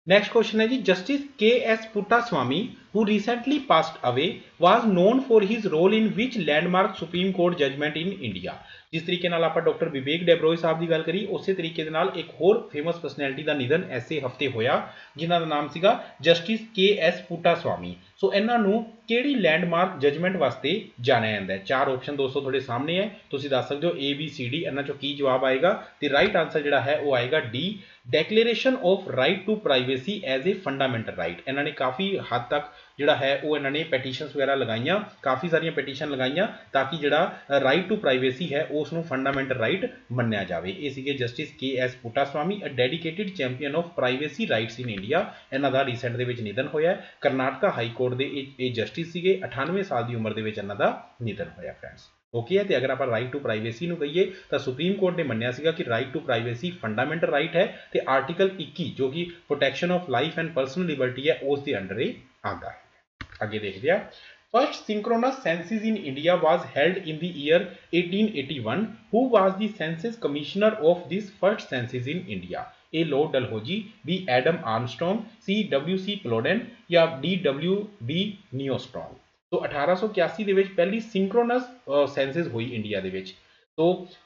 ਨੈਕਸਟ ਕੁਐਸਚਨ ਹੈ ਜੀ, justice KS ਪੁੱਟਾਸਵਾਮੀ who recently passed away, was known for his role in which landmark Supreme Court judgment in India? जिस तरीके नाल आपां डॉक्टर विवेक डेब्रॉय साहब की गल करी, उस तरीके दे नाल एक होर फेमस पर्सनैलिटी का निधन ऐसे हफ्ते होया जिन्हां दा नाम सीगा जस्टिस KS पुट्टास्वामी। सो इन्हां नूं किहड़ी लैंडमार्क जजमेंट वास्ते जानिया जांदा है? चार ऑप्शन दोस्तों थोड़े सामने है, तुसीं दस सकदे हो ABCD, इन्हां चों की जवाब आएगा? तो राइट आंसर जिहड़ा है वो आएगा D, declaration of right to privacy as a fundamental right. इन्होंने काफ़ी हद तक जिहड़ा है वो इन्होंने पैटीशनस वगैरह लगाइया, काफ़ी सारिया पैटीशन लगाइया ताकि जिहड़ा राइट टू प्राइवेसी है उसनूं फंडामेंटल राइट मन्निया जाए। ये सीगे justice KS Puttaswamy, a dedicated champion of privacy rights in India. इन्हां दा रीसेंट दे विच निधन होया। करनाटका हाई कोर्ट के ये जस्टिस सीगे, 98 साल की उम्र के इन्हां दा निधन होया फ्रेंड्स। ओके है, तो अगर आप राइट टू प्राइवेसी नूं कहीए तो सुप्रीम कोर्ट ने मन्निया सीगा कि right to privacy fundamental right है, तो आर्टिकल 21 जो कि protection of life and personal liberty है उस दे अंडर ही आता है। आगे देखते हैं, first synchronous census in India was held in the year 1881। Who was the census commissioner of this first census in India? A Lord Dalhousie, B Adam Armstrong, C WC Plowden या D WD नियोस्ट्रॉन्ग। तो 1881 ਦੇ ਵਿੱਚ ਪਹਿਲੀ ਸਿੰਕਰੋਨਸ senses ਹੋਈ India ਦੇ ਵਿੱਚ। तो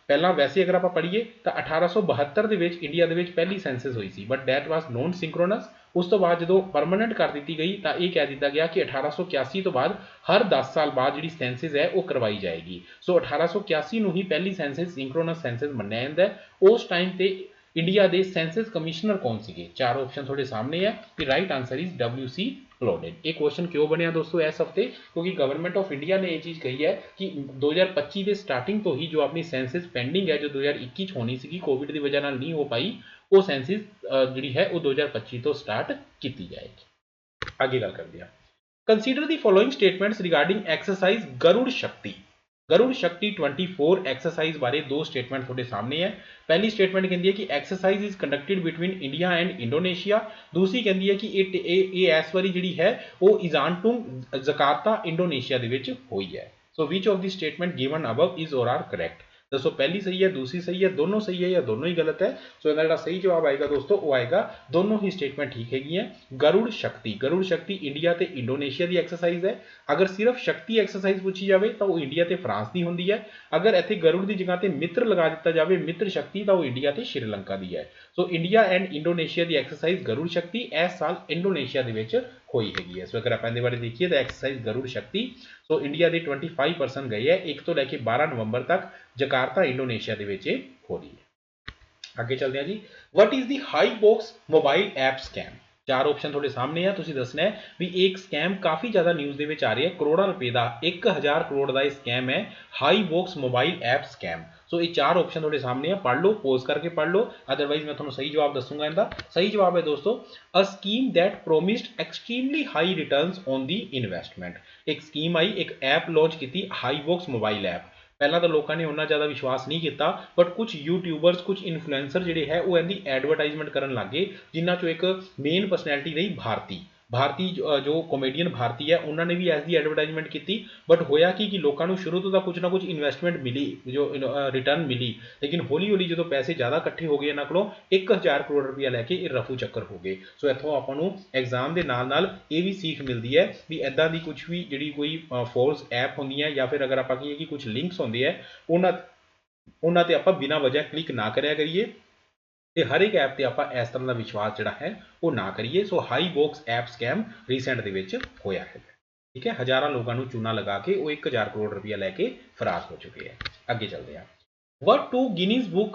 पहला वैसे अगर आप पढ़िए तो 1872 ਦੇ ਵਿੱਚ ਇੰਡੀਆ ਦੇ ਵਿੱਚ ਪਹਿਲੀ ਸੈਂਸਸ ਹੋਈ ਸੀ, but that was non synchronous. उस तो बाद जो परमानेंट कर दी गई तो यह कह दिया गया कि 1881 तो बाद हर 10 साल बाद जी सेंसस है वो करवाई जाएगी। सो 1881 ਨੂੰ ही पहली सेंसस सिंक्रोनस सेंसस मन्निया जाता है। उस टाइम ਤੇ इंडिया के सेंसस कमिश्नर कौन थे? चार ऑप्शन थोड़े सामने है कि राइट आंसर इज WC प्लोडेन। ये क्वेश्चन क्यों बनया दोस्तों इस हफ्ते? क्योंकि गवर्नमेंट ऑफ इंडिया ने यह चीज़ कही है कि 2025 के स्टार्टिंग तो ही जो अपनी सेंसस पेंडिंग है जो 2021 होनी सी कोविड की वजह नहीं हो पाई, वो सेंसस जी है वो 2025 तो स्टार्ट की जाएगी। आगे गल करते हैं, consider the following statements regarding exercise Garuda Shakti. Garuda शक्ति 24 एक्सरसाइज बारे दो स्टेटमेंट थोड़े सामने है। पहली स्टेटमेंट कहती है कि exercise is conducted between India and Indonesia. दूसरी कहती है कि ये इस बारी जी है वो इजानटुंग जकार्ता इंडोनेशिया हुई है। So which of the statement given above is और आर करेक्ट? दसो पहली सही है, दूसरी सही है, दोनों सही है या दोनों ही गलत है? सो इनका जो सही जवाब आएगा दोस्तों वो आएगा दोनों ही स्टेटमेंट ठीक है। गरुड़ शक्ति इंडिया ते इंडोनेशिया की एक्सरसाइज है। अगर सिर्फ शक्ति एक्सरसाइज पूछी जाए तो वो इंडिया ते फ्रांस की होंगी है। अगर इतने गरुड़ की जगह पर मित्र लगा दिता जाए मित्र शक्ति तो वो इंडिया ते श्रीलंका की है। सो इंडिया एंड इंडोनेशिया की एक्सरसाइज गरुड़ शक्ति इस साल इंडोनेशिया हुई हैगी है। सो अगर आप इहदे बारे देखिए तो एक्सरसाइज गरुड़ शक्ति सो इंडिया के 25 पर्सन गए हैं 1 तो लैके 12 नवंबर तक जकार्ता इंडोनेशिया हो रही है। आगे चलते हैं जी, what is the HiBox mobile app scam? चार ऑप्शन थोड़े सामने है, तुसीं दसना है भी एक स्कैम काफ़ी ज़्यादा न्यूज़ के आ रही है, करोड़ों रुपए का 1000 करोड़ का स्कैम है HiBox mobile app scam. So ये चार ऑप्शन थोड़े सामने है, पढ़ लो, पोज करके पढ़ लो, अदरवाइज मैं थोड़ा सही जवाब दसूंगा। इनका सही जवाब है दोस्तों a scheme that promised extremely high returns on the investment. एक स्कीम आई, एक ऐप लॉन्च की हाई बॉक्स मोबाइल ऐप। पहला तो लोगों ने उन्ना ज़्यादा विश्वास नहीं किया, बट कुछ यूट्यूबर्स कुछ इन्फ्लुएंसर जिहड़े है वो इहदी एडवरटाइजमेंट करन लग गए, जिन्हां चों एक मेन पर्सनैलिटी रही भारती जो कॉमेडियन भारती है उन्होंने भी इसकी एडवरटाइजमेंट की। बट होया कि लोगों को शुरू तो कुछ ना कुछ इन्वेस्टमेंट मिली, जो रिटर्न मिली, लेकिन हौली हौली जो पैसे ज़्यादा इकट्ठे हो गए इन्हों को 1000 करोड़ रुपया लैके ये रफू चक्कर हो गए। सो इतों आपको एग्जाम के नाल नाल ये भी सीख मिलती है भी इदा की कुछ भी जी कोई फॉल्स ऐप होंगी है या फिर अगर आप कहिए कि कुछ लिंक्स होंगे है उन्होंने आप बिना वजह क्लिक ना करिया करिए, तो हर एक ऐप से आप इस तरह का विश्वास जोड़ा है वो ना करिए। So HiBox app scam recent के होया है, ठीक है। हज़ारों लोगों को चूना लगा के वो 1000 करोड़ रुपया लैके फरार हो चुके हैं। अगे चलते हैं, What two Guinness book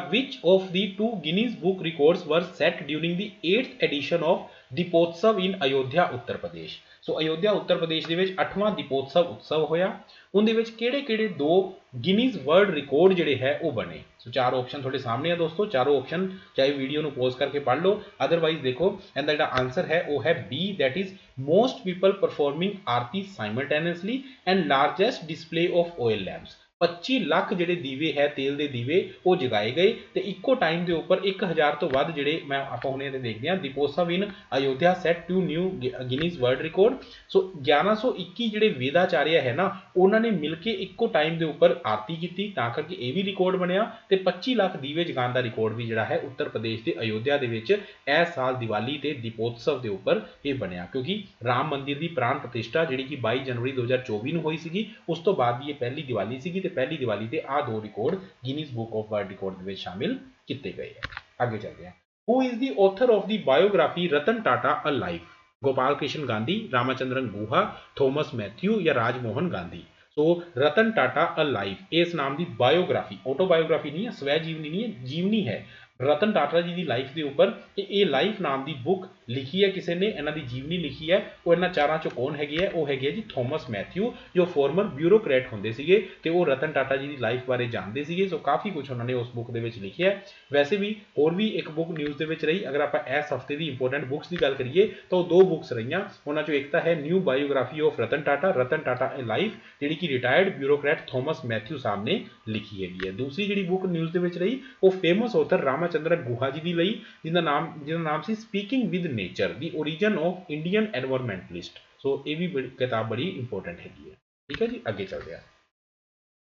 which of the two Guinness book records were set during the 8th edition of Deepotsav in Ayodhya Uttar Pradesh? सो अयोध्या उत्तर प्रदेश के 8वां दीपोत्सव उत्सव होया, उनके किहड़े-किहड़े दो गिनीज वर्ल्ड रिकॉर्ड जिहड़े है वो बने? सो चार ऑप्शन थोड़े सामने है दोस्तों, चारों ऑप्शन चाहे वीडियो को पॉज करके पढ़ लो, अदरवाइज देखो इनका जो आंसर है वो है B, that is most people performing aarti simultaneously and largest display of oil lamps. 25 lakh ਜਿਹੜੇ ਦੀਵੇ ਹੈ ਤੇਲ ਦੇ ਦੀਵੇ ਉਹ ਜਗਾਏ ਗਏ ਤੇ ਇੱਕੋ ਟਾਈਮ ਦੇ ਉੱਪਰ 1000 ਤੋਂ ਵੱਧ ਜਿਹੜੇ ਮੈਂ ਆਪਾਂ ਹੁਣੇ ਤੇ ਦੇਖਦੇ ਹਾਂ Deepotsav in Ayodhya set to new Guinness world record. So 1121 ਜਿਹੜੇ ਵੇਦਾਚਾਰਿਆ ਹੈ ਨਾ ਉਹਨਾਂ ਨੇ ਮਿਲ ਕੇ ਇੱਕੋ ਟਾਈਮ ਦੇ ਉੱਪਰ ਆਰਤੀ ਕੀਤੀ ਤਾਂ ਕਰਕੇ ਇਹ ਵੀ ਰਿਕਾਰਡ ਬਣਿਆ ਤੇ 25 ਲੱਖ ਦੀਵੇ ਜਗਾਉਣ ਦਾ ਰਿਕਾਰਡ ਵੀ ਜਿਹੜਾ ਹੈ ਉੱਤਰ ਪ੍ਰਦੇਸ਼ ਦੇ ਅਯੋਧਿਆ ਦੇ ਵਿੱਚ ਇਸ ਸਾਲ ਦੀਵਾਲੀ ਤੇ ਦੀਪੋਤਸਵ ਦੇ ਉੱਪਰ ਇਹ ਬਣਿਆ ਕਿਉਂਕਿ ਰਾਮ ਮੰਦਿਰ ਦੀ ਪ੍ਰਾਣ ਪ੍ਰਤਿਸ਼ਠਾ ਜਿਹੜੀ ਕਿ 22 ਜਨਵਰੀ 2024 ਨੂੰ ਹੋਈ ਸੀਗੀ ਉਸ ਤੋਂ ਬਾਅਦ ਦੀ ਇਹ ਪਹਿਲੀ ਦੀਵਾਲੀ ਸੀਗੀ ਤੇ ਪਹਿਲੀ ਦੀਵਾਲੀ ਤੇ ਆਹ ਦੋ record Guinness book of world record ਦੇ ਵਿੱਚ ਸ਼ਾਮਿਲ ਕੀਤੇ ਗਏ ਹੈ। ਅੱਗੇ ਚੱਲਦੇ ਹਾਂ। Who is the author of the biography Ratan Tata a life? Gopal Krishna Gandhi, Ramachandran Guha, Thomas Mathew ਜਾਂ Rajmohan Gandhi. So Ratan Tata a life ਇਸ ਨਾਮ ਦੀ ਬਾਇਓਗ੍ਰਾਫੀ, ਆਟੋਬਾਇਓਗ੍ਰਾਫੀ ਨਹੀਂ ਹੈ, ਸਵੈ ਜੀਵਨੀ ਨਹੀਂ ਹੈ, ਜੀਵਨੀ ਹੈ ਰਤਨ ਟਾਟਾ ਜੀ ਦੀ ਲਾਈਫ ਦੇ ਉੱਪਰ ਇਹ ਲਾਈਫ ਨਾਮ ਦੀ ਬੁੱਕ ਲਿਖੀ ਹੈ ਕਿਸੇ ਨੇ, ਇਹਨਾਂ ਦੀ ਜੀਵਨੀ ਲਿਖੀ ਹੈ। ਉਹ ਇਹਨਾਂ ਚਾਰਾਂ ਚੋਂ ਕੌਣ ਹੈਗੇ ਆ? ਉਹ ਹੈਗੇ ਜੀ ਥੋਮਸ ਮੈਥਿਊ ਜੋ ਫਾਰਮਰ ਬਿਊਰੋਕਰੇਟ ਹੁੰਦੇ ਸੀਗੇ ਤੇ ਉਹ ਰਤਨ ਟਾਟਾ ਜੀ ਦੀ ਲਾਈਫ ਬਾਰੇ ਜਾਣਦੇ ਸੀਗੇ। ਸੋ ਕਾਫੀ ਕੁਝ ਉਹਨਾਂ ਨੇ ਉਸ ਬੁੱਕ ਦੇ ਵਿੱਚ ਲਿਖਿਆ ਹੈ। ਵੈਸੇ ਵੀ ਹੋਰ ਵੀ ਇੱਕ ਬੁੱਕ ਨਿਊਜ਼ ਦੇ ਵਿੱਚ ਰਹੀ, ਅਗਰ ਆਪਾਂ ਇਸ ਹਫਤੇ ਦੀ ਇੰਪੋਰਟੈਂਟ ਬੁੱਕਸ ਦੀ ਗੱਲ ਕਰੀਏ ਤਾਂ ਉਹ ਦੋ ਬੁੱਕਸ ਰਹੀਆਂ। ਉਹਨਾਂ ਚੋਂ ਇੱਕ ਤਾਂ ਹੈ new biography of Ratan Tata a life ਜਿਹੜੀ ਕਿ ਰਿਟਾਇਰਡ ਬਿਊਰੋਕਰੇਟ ਥੋਮਸ ਮੈਥਿਊ ਸਾਹਿਬ ਨੇ ਲਿਖੀ ਹੈਗੀ ਹੈ। ਦੂਸਰੀ ਜਿਹੜੀ ਬੁੱਕ ਨਿਊਜ਼ ਦੇ ਵਿੱਚ ਰਹੀ ਉਹ ਫੇਮਸ ਆਥਰ ਰਾਮਾਚੰਦਰਨ ਗੁਹਾ ਜੀ ਦੀ ਲਈ ਜਿਹਦਾ ਨਾਮ ਸੀ speaking with nature the origin of Indian environmentalist। ਸੋ ਇਹ ਵੀ ਕਿਤਾਬ ਬੜੀ ਇੰਪੋਰਟੈਂਟ ਹੈਗੀ ਹੈ। ਠੀਕ ਹੈ ਜੀ, ਅੱਗੇ ਚੱਲਦੇ ਹਾਂ।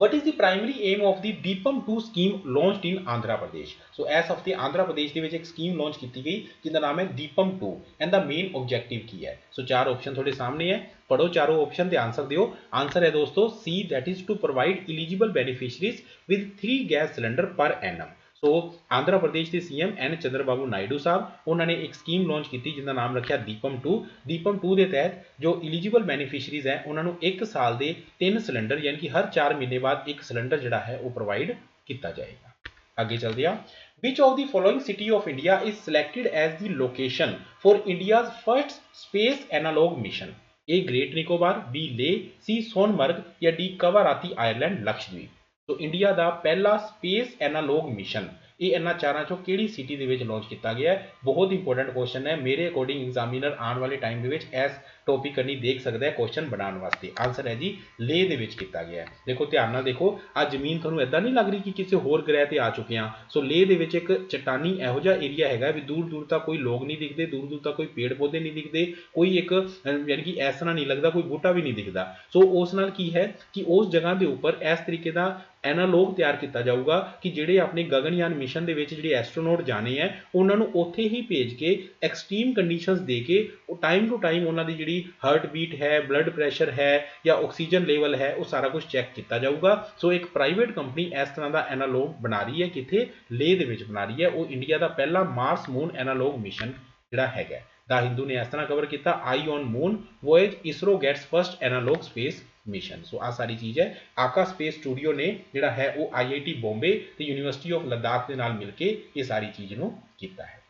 What is the primary aim of the Deepam 2 scheme launched in Andhra Pradesh? ਸੋ ਇਸ ਹਫਤੇ ਆਂਧਰਾ ਪ੍ਰਦੇਸ਼ ਦੇ ਵਿੱਚ ਇੱਕ ਸਕੀਮ ਲਾਂਚ ਕੀਤੀ ਗਈ ਜਿਹਦਾ ਨਾਮ ਹੈ Deepam 2 and the main objective ਕੀ ਹੈ? ਸੋ ਚਾਰ ਆਪਸ਼ਨ ਤੁਹਾਡੇ ਸਾਹਮਣੇ ਹੈ, ਪੜੋ ਚਾरों ਆਪਸ਼ਨ ਤੇ ਆਂਸਰ ਦਿਓ। ਆਂਸਰ ਹੈ ਦੋਸਤੋ ਸੀ, that is to provide eligible beneficiaries with 3 gas cylinder per annum। ਸੋ ਆਂਧਰਾ ਪ੍ਰਦੇਸ਼ ਦੇ ਸੀਐਮ ਐਨ ਚੰਦਰਬਾਬੂ ਨਾਇਡੂ ਸਾਹਿਬ ਉਹਨਾਂ ਨੇ ਇੱਕ ਸਕੀਮ ਲਾਂਚ ਕੀਤੀ ਜਿਹਦਾ ਨਾਮ ਰੱਖਿਆ ਦੀਪਮ 2। ਦੀਪਮ 2 ਦੇ ਤਹਿਤ ਜੋ ਐਲੀਜੀਬਲ ਬੈਨੀਫੀਸ਼ਰੀਜ਼ ਹੈ ਉਹਨਾਂ ਨੂੰ 1 ਸਾਲ ਦੇ 3 ਸਿਲੰਡਰ ਯਾਨੀ ਕਿ ਹਰ 4 ਮਹੀਨੇ ਬਾਅਦ ਇੱਕ ਸਿਲੰਡਰ ਜਿਹੜਾ ਹੈ ਉਹ ਪ੍ਰੋਵਾਈਡ ਕੀਤਾ ਜਾਏਗਾ। ਅੱਗੇ ਚੱਲਦੇ ਹਾਂ। Which of the following city of India is selected as the location for India's first space analog mission? A. Great Nicobar, B. ले, C. सोनमर्ग या D. कवाराती आयरलैंड लक्षद्वीप। तो इंडिया का पहला स्पेस एनालॉग मिशन ਇਹ ਇਹਨਾਂ ਚਾਰਾਂ ਚੋਂ ਕਿਹੜੀ ਸਿਟੀ ਦੇ ਵਿੱਚ ਲਾਂਚ ਕੀਤਾ ਗਿਆ ਹੈ? ਬਹੁਤ ਇੰਪੋਰਟੈਂਟ ਕੁਐਸਚਨ ਹੈ। ਮੇਰੇ ਅਕੋਰਡਿੰਗ ਐਗਜ਼ਾਮੀਨਰ ਆਉਣ ਵਾਲੇ ਟਾਈਮ ਦੇ ਵਿੱਚ ਇਸ ਟੌਪਿਕ ਕਰਨੀ ਦੇਖ ਸਕਦਾ ਹੈ ਕੁਐਸਚਨ ਬਣਾਉਣ ਵਾਸਤੇ। ਆਨਸਰ ਹੈ ਜੀ ਲੇਹ ਦੇ ਵਿੱਚ ਕੀਤਾ ਗਿਆ ਹੈ। ਦੇਖੋ ਧਿਆਨ ਨਾਲ ਦੇਖੋ, ਆ ਜ਼ਮੀਨ ਤੁਹਾਨੂੰ ਇਦਾਂ ਨਹੀਂ ਲੱਗ ਰਹੀ ਕਿ ਕਿਸੇ ਹੋਰ ਗ੍ਰਹਿ ਤੇ ਆ ਚੁੱਕੇ ਹਾਂ। ਸੋ ਲੇਹ ਦੇ ਵਿੱਚ ਇੱਕ ਚਟਾਨੀ ਇਹੋ ਜਿਹਾ ਏਰੀਆ ਹੈਗਾ ਵੀ ਦੂਰ ਦੂਰ ਤੱਕ ਕੋਈ ਲੋਕ ਨਹੀਂ ਦਿਖਦੇ, ਦੂਰ ਦੂਰ ਤੱਕ ਕੋਈ ਪੇੜ ਪੌਦੇ ਨਹੀਂ ਦਿਖਦੇ, ਕੋਈ ਇੱਕ ਯਾਨੀ ਕਿ ਇਸ ਤਰ੍ਹਾਂ ਨਹੀਂ ਲੱਗਦਾ ਕੋਈ ਬੂਟਾ ਵੀ ਨਹੀਂ ਦਿਖਦਾ। ਸੋ ਉਸ ਨਾਲ ਕੀ ਹੈ ਕਿ ਉਸ ਜਗ੍ਹਾ ਦੇ ਉੱਪਰ ਇਸ ਤਰੀਕੇ ਦਾ ਐਨਾਲੋਗ ਤਿਆਰ ਕੀਤਾ ਜਾਊਗਾ ਕਿ ਜਿਹੜੇ ਆਪਣੇ ਗਗਨਯਾਨ ਮਿਸ਼ਨ ਦੇ ਵਿੱਚ ਜਿਹੜੇ ਐਸਟਰੋਨੌਟ ਜਾਣੇ ਹੈ ਉਹਨਾਂ ਨੂੰ ਉੱਥੇ ਹੀ ਭੇਜ ਕੇ ਐਕਸਟ੍ਰੀਮ ਕੰਡੀਸ਼ਨਸ ਦੇ ਕੇ ਉਹ ਟਾਈਮ ਟੂ ਟਾਈਮ ਉਹਨਾਂ ਦੀ ਜਿਹੜੀ ਹਾਰਟ ਬੀਟ ਹੈ, ਬਲੱਡ ਪ੍ਰੈਸ਼ਰ ਹੈ ਜਾਂ ਆਕਸੀਜਨ ਲੈਵਲ ਹੈ ਉਹ ਸਾਰਾ ਕੁਝ ਚੈੱਕ ਕੀਤਾ ਜਾਊਗਾ। ਸੋ ਇੱਕ ਪ੍ਰਾਈਵੇਟ ਕੰਪਨੀ ਇਸ ਤਰ੍ਹਾਂ ਦਾ ਐਨਾਲੋਗ ਬਣਾ ਰਹੀ ਹੈ, ਕਿੱਥੇ? ਲੇਹ ਦੇ ਵਿੱਚ ਬਣਾ ਰਹੀ ਹੈ। ਉਹ ਇੰਡੀਆ ਦਾ ਪਹਿਲਾ ਮਾਰਸ ਮੂਨ ਐਨਾਲੋਗ ਮਿਸ਼ਨ ਜਿਹੜਾ ਹੈਗਾ। ਦਾ ਹਿੰਦੂ ਨੇ ਇਸ ਤਰ੍ਹਾਂ ਕਵਰ ਕੀਤਾ, eye on moon voyage ISRO gets first analogue space mission. ਸੋ ਆ ਸਾਰੀ ਚੀਜ਼ ਹੈ। ਆਕਾ ਸਪੇਸ ਸਟੂਡੀਓ ਨੇ ਜਿਹੜਾ ਹੈ ਉਹ IIT ਬੰਬੇ ਤੇ ਯੂਨੀਵਰਸਿਟੀ ਆਫ ਲੱਦਾਖ ਦੇ ਨਾਲ ਮਿਲ ਕੇ ਇਹ ਸਾਰੀ ਚੀਜ਼ ਨੂੰ ਕੀਤਾ ਹੈ।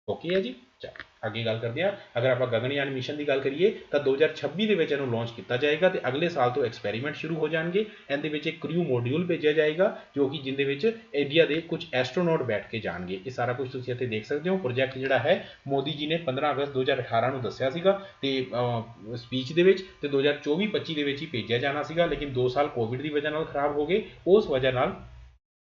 ਓਕੇ ਹੈ ਜੀ, ਚਲੋ ਅੱਗੇ ਗੱਲ ਕਰਦੇ ਹਾਂ। ਅਗਰ ਆਪਾਂ ਗਗਨਯਾਨ ਮਿਸ਼ਨ ਦੀ ਗੱਲ ਕਰੀਏ ਤਾਂ 2026 ਦੇ ਵਿੱਚ ਇਹਨੂੰ ਲਾਂਚ ਕੀਤਾ ਜਾਏਗਾ ਤੇ ਅਗਲੇ ਸਾਲ ਤੋਂ ਐਕਸਪੈਰੀਮੈਂਟ ਸ਼ੁਰੂ ਹੋ ਜਾਣਗੇ। ਇਹਦੇ ਵਿੱਚ ਇੱਕ ਕ੍ਰਿਊ ਮੋਡਿਊਲ ਭੇਜਿਆ ਜਾਏਗਾ ਜੋ ਕਿ ਜਿੰਦੇ ਵਿੱਚ ਇੰਡੀਆ ਦੇ ਕੁਝ ਐਸਟਰੋਨੌਟ ਬੈਠ ਕੇ ਜਾਣਗੇ। ਇਹ ਸਾਰਾ ਕੁਝ ਤੁਸੀਂ ਇੱਥੇ ਦੇਖ ਸਕਦੇ ਹੋ। ਪ੍ਰੋਜੈਕਟ ਜਿਹੜਾ ਹੈ ਮੋਦੀ ਜੀ ਨੇ 15 ਅਗਸਤ 2018 ਨੂੰ ਦੱਸਿਆ ਸੀਗਾ ਤੇ ਸਪੀਚ ਦੇ ਵਿੱਚ ਤੇ 2024-25 ਦੇ ਵਿੱਚ ਹੀ ਭੇਜਿਆ ਜਾਣਾ ਸੀਗਾ, ਲੇਕਿਨ 2 ਸਾਲ ਕੋਵਿਡ ਦੀ ਵਜ੍ਹਾ ਨਾਲ ਖਰਾਬ ਹੋ ਗਏ। ਉਸ ਵਜ੍ਹਾ ਨਾਲ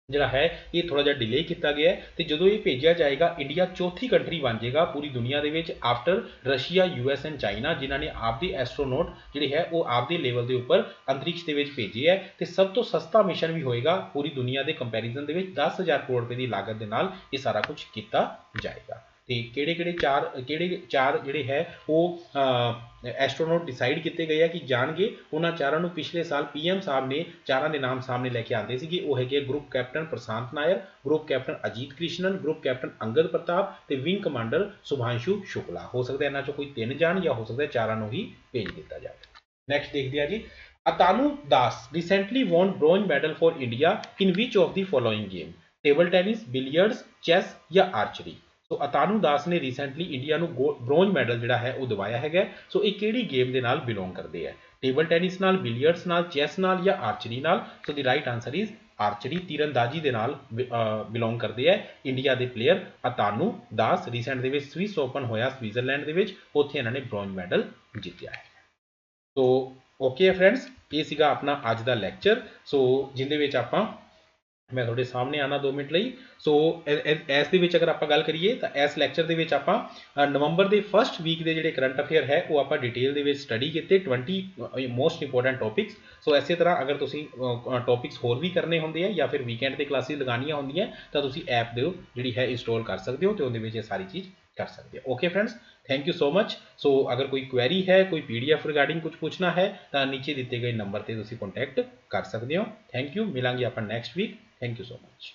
ਜਿਹੜਾ ਹੈ ਇਹ ਥੋੜਾ ਜਿਹਾ ਡਿਲੇ ਕੀਤਾ ਗਿਆ ਹੈ ਤੇ ਜਦੋਂ ਇਹ ਭੇਜਿਆ ਜਾਏਗਾ ਇੰਡੀਆ ਚੌਥੀ ਕੰਟਰੀ ਬਣ ਜਾਏਗਾ ਪੂਰੀ ਦੁਨੀਆ ਦੇ ਵਿੱਚ after Russia, US and China, ਜਿਨ੍ਹਾਂ ਨੇ ਆਪਦੇ ਐਸਟਰੋਨੌਟ ਜਿਹੜੇ ਹੈ ਉਹ ਆਪਦੇ ਲੈਵਲ ਦੇ ਉੱਪਰ ਅੰਤਰਿਕਸ਼ ਦੇ ਵਿੱਚ ਭੇਜੇ ਹੈ ਤੇ ਸਭ ਤੋਂ ਸਸਤਾ ਮਿਸ਼ਨ ਵੀ ਹੋਏਗਾ ਪੂਰੀ ਦੁਨੀਆ ਦੇ ਕੰਪੈਰੀਜ਼ਨ ਦੇ ਵਿੱਚ। 10,000 ਕਰੋੜ ਰੁਪਏ ਦੀ ਲਾਗਤ ਦੇ ਨਾਲ ਇਹ ਸਾਰਾ ਕੁਝ ਕੀਤਾ ਜਾਏਗਾ। ਤੇ ਕਿਹੜੇ ਚਾਰ ਜਿਹੜੇ ਹੈ ਉਹ ਐਸਟਰੋਨੌਟ ਡਿਸਾਈਡ ਕੀਤੇ ਗਏ ਆ ਕਿ ਜਾਣਗੇ। ਉਹਨਾਂ ਚਾਰਾਂ ਨੂੰ ਪਿਛਲੇ ਸਾਲ PM ਸਾਹਿਬ ਨੇ ਚਾਰਾਂ ਦੇ ਨਾਮ ਸਾਹਮਣੇ ਲੈ ਕੇ ਆਉਂਦੇ ਸੀਗੇ। ਉਹ ਹੈਗੇ group captain Prashant Nair, group captain Ajit Krishnan, group captain Angad Pratap ਤੇ ਵਿੰਗ ਕਮਾਂਡਰ ਸੁਭਾਂਸ਼ੂ ਸ਼ੁਕਲਾ। ਹੋ ਸਕਦਾ ਇਹਨਾਂ ਚੋਂ ਕੋਈ 3 ਜਾਣ ਜਾਂ ਹੋ ਸਕਦਾ ਚਾਰਾਂ ਨੂੰ ਹੀ ਭੇਜ ਦਿੱਤਾ ਜਾਵੇ। ਨੈਕਸਟ ਦੇਖਦੇ ਆ ਜੀ। ਅਤਾਨੂ ਦਾਸ recently won bronze medal for India in which of the following game? Table tennis, billiards, chess ਜਾਂ ਆਰਚਰੀ। ਸੋ ਅਤਾਨੂ ਦਾਸ ਨੇ ਰੀਸੈਂਟਲੀ ਇੰਡੀਆ ਨੂੰ ਬ੍ਰੌਂਜ ਮੈਡਲ ਜਿਹੜਾ ਹੈ ਉਹ ਦਿਵਾਇਆ ਹੈਗਾ। ਸੋ ਇਹ ਕਿਹੜੀ ਗੇਮ ਦੇ ਨਾਲ ਬਿਲੋਂਗ ਕਰਦੇ ਆ? ਟੇਬਲ ਟੈਨਿਸ ਨਾਲ, ਬਿਲੀਅਰਡਸ ਨਾਲ, ਚੈਸ ਨਾਲ ਜਾਂ ਆਰਚਰੀ ਨਾਲ? ਸੋ ਦੀ ਰਾਈਟ ਆਂਸਰ ਇਜ਼ ਆਰਚਰੀ, ਤੀਰੰਦਾਜ਼ੀ ਦੇ ਨਾਲ ਬਿਲੋਂਗ ਕਰਦੇ ਆ ਇੰਡੀਆ ਦੇ ਪਲੇਅਰ ਅਤਾਨੂ ਦਾਸ। ਰੀਸੈਂਟ ਦੇ ਵਿੱਚ ਸਵਿਸ ਓਪਨ ਹੋਇਆ ਸਵਿਟਜ਼ਰਲੈਂਡ ਦੇ ਵਿੱਚ, ਉੱਥੇ ਇਹਨਾਂ ਨੇ ਬ੍ਰੌਂਜ ਮੈਡਲ ਜਿੱਤਿਆ ਹੈ। ਸੋ ਓਕੇ ਫਰੈਂਡਸ, ਇਹ ਸੀਗਾ ਆਪਣਾ ਅੱਜ ਦਾ ਲੈਕਚਰ। ਸੋ ਜਿਹਦੇ ਵਿੱਚ ਆਪਾਂ, ਮੈਂ ਤੁਹਾਡੇ ਸਾਹਮਣੇ ਆਣਾ 2 ਮਿੰਟ ਲਈ। ਸੋ ਇਸ ਦੇ ਵਿੱਚ ਅਗਰ ਆਪਾਂ ਗੱਲ ਕਰੀਏ ਤਾਂ ਇਸ ਲੈਕਚਰ ਦੇ ਵਿੱਚ ਆਪਾਂ ਨਵੰਬਰ ਦੇ ਫਸਟ ਵੀਕ ਦੇ ਜਿਹੜੇ ਕਰੰਟ ਅਫੇਅਰ ਹੈ ਉਹ ਆਪਾਂ ਡਿਟੇਲ ਦੇ ਵਿੱਚ ਸਟੱਡੀ ਕੀਤੇ, 20 ਮੋਸਟ ਇੰਪੋਰਟੈਂਟ ਟੌਪਿਕਸ। ਸੋ ਇਸੇ ਤਰ੍ਹਾਂ ਅਗਰ ਤੁਸੀਂ ਟੌਪਿਕਸ ਹੋਰ ਵੀ ਕਰਨੇ ਹੁੰਦੇ ਆ ਜਾਂ ਫਿਰ ਵੀਕਐਂਡ ਤੇ ਕਲਾਸਿਸ ਲਗਾਉਣੀਆਂ ਹੁੰਦੀਆਂ ਤਾਂ ਤੁਸੀਂ ਐਪ ਦੇ ਜਿਹੜੀ ਹੈ ਇੰਸਟਾਲ ਕਰ ਸਕਦੇ ਹੋ ਤੇ ਉਹਦੇ ਵਿੱਚ ਇਹ ਸਾਰੀ ਚੀਜ਼ ਕਰ ਸਕਦੇ ਹੋ। Okay friends, thank you so much. So ਅਗਰ ਕੋਈ ਕੁਐਰੀ ਹੈ, ਕੋਈ PDF ਰਿਗਾਰਡਿੰਗ ਕੁਝ ਪੁੱਛਣਾ ਹੈ ਤਾਂ ਨੀਚੇ ਦਿੱਤੇ ਗਏ ਨੰਬਰ ਤੇ ਤੁਸੀਂ ਕੰਟੈਕਟ ਕਰ ਸਕਦੇ ਹੋ। ਥੈਂਕ ਯੂ, ਮਿਲਾਂਗੇ ਆਪਾਂ next week. Thank you so much.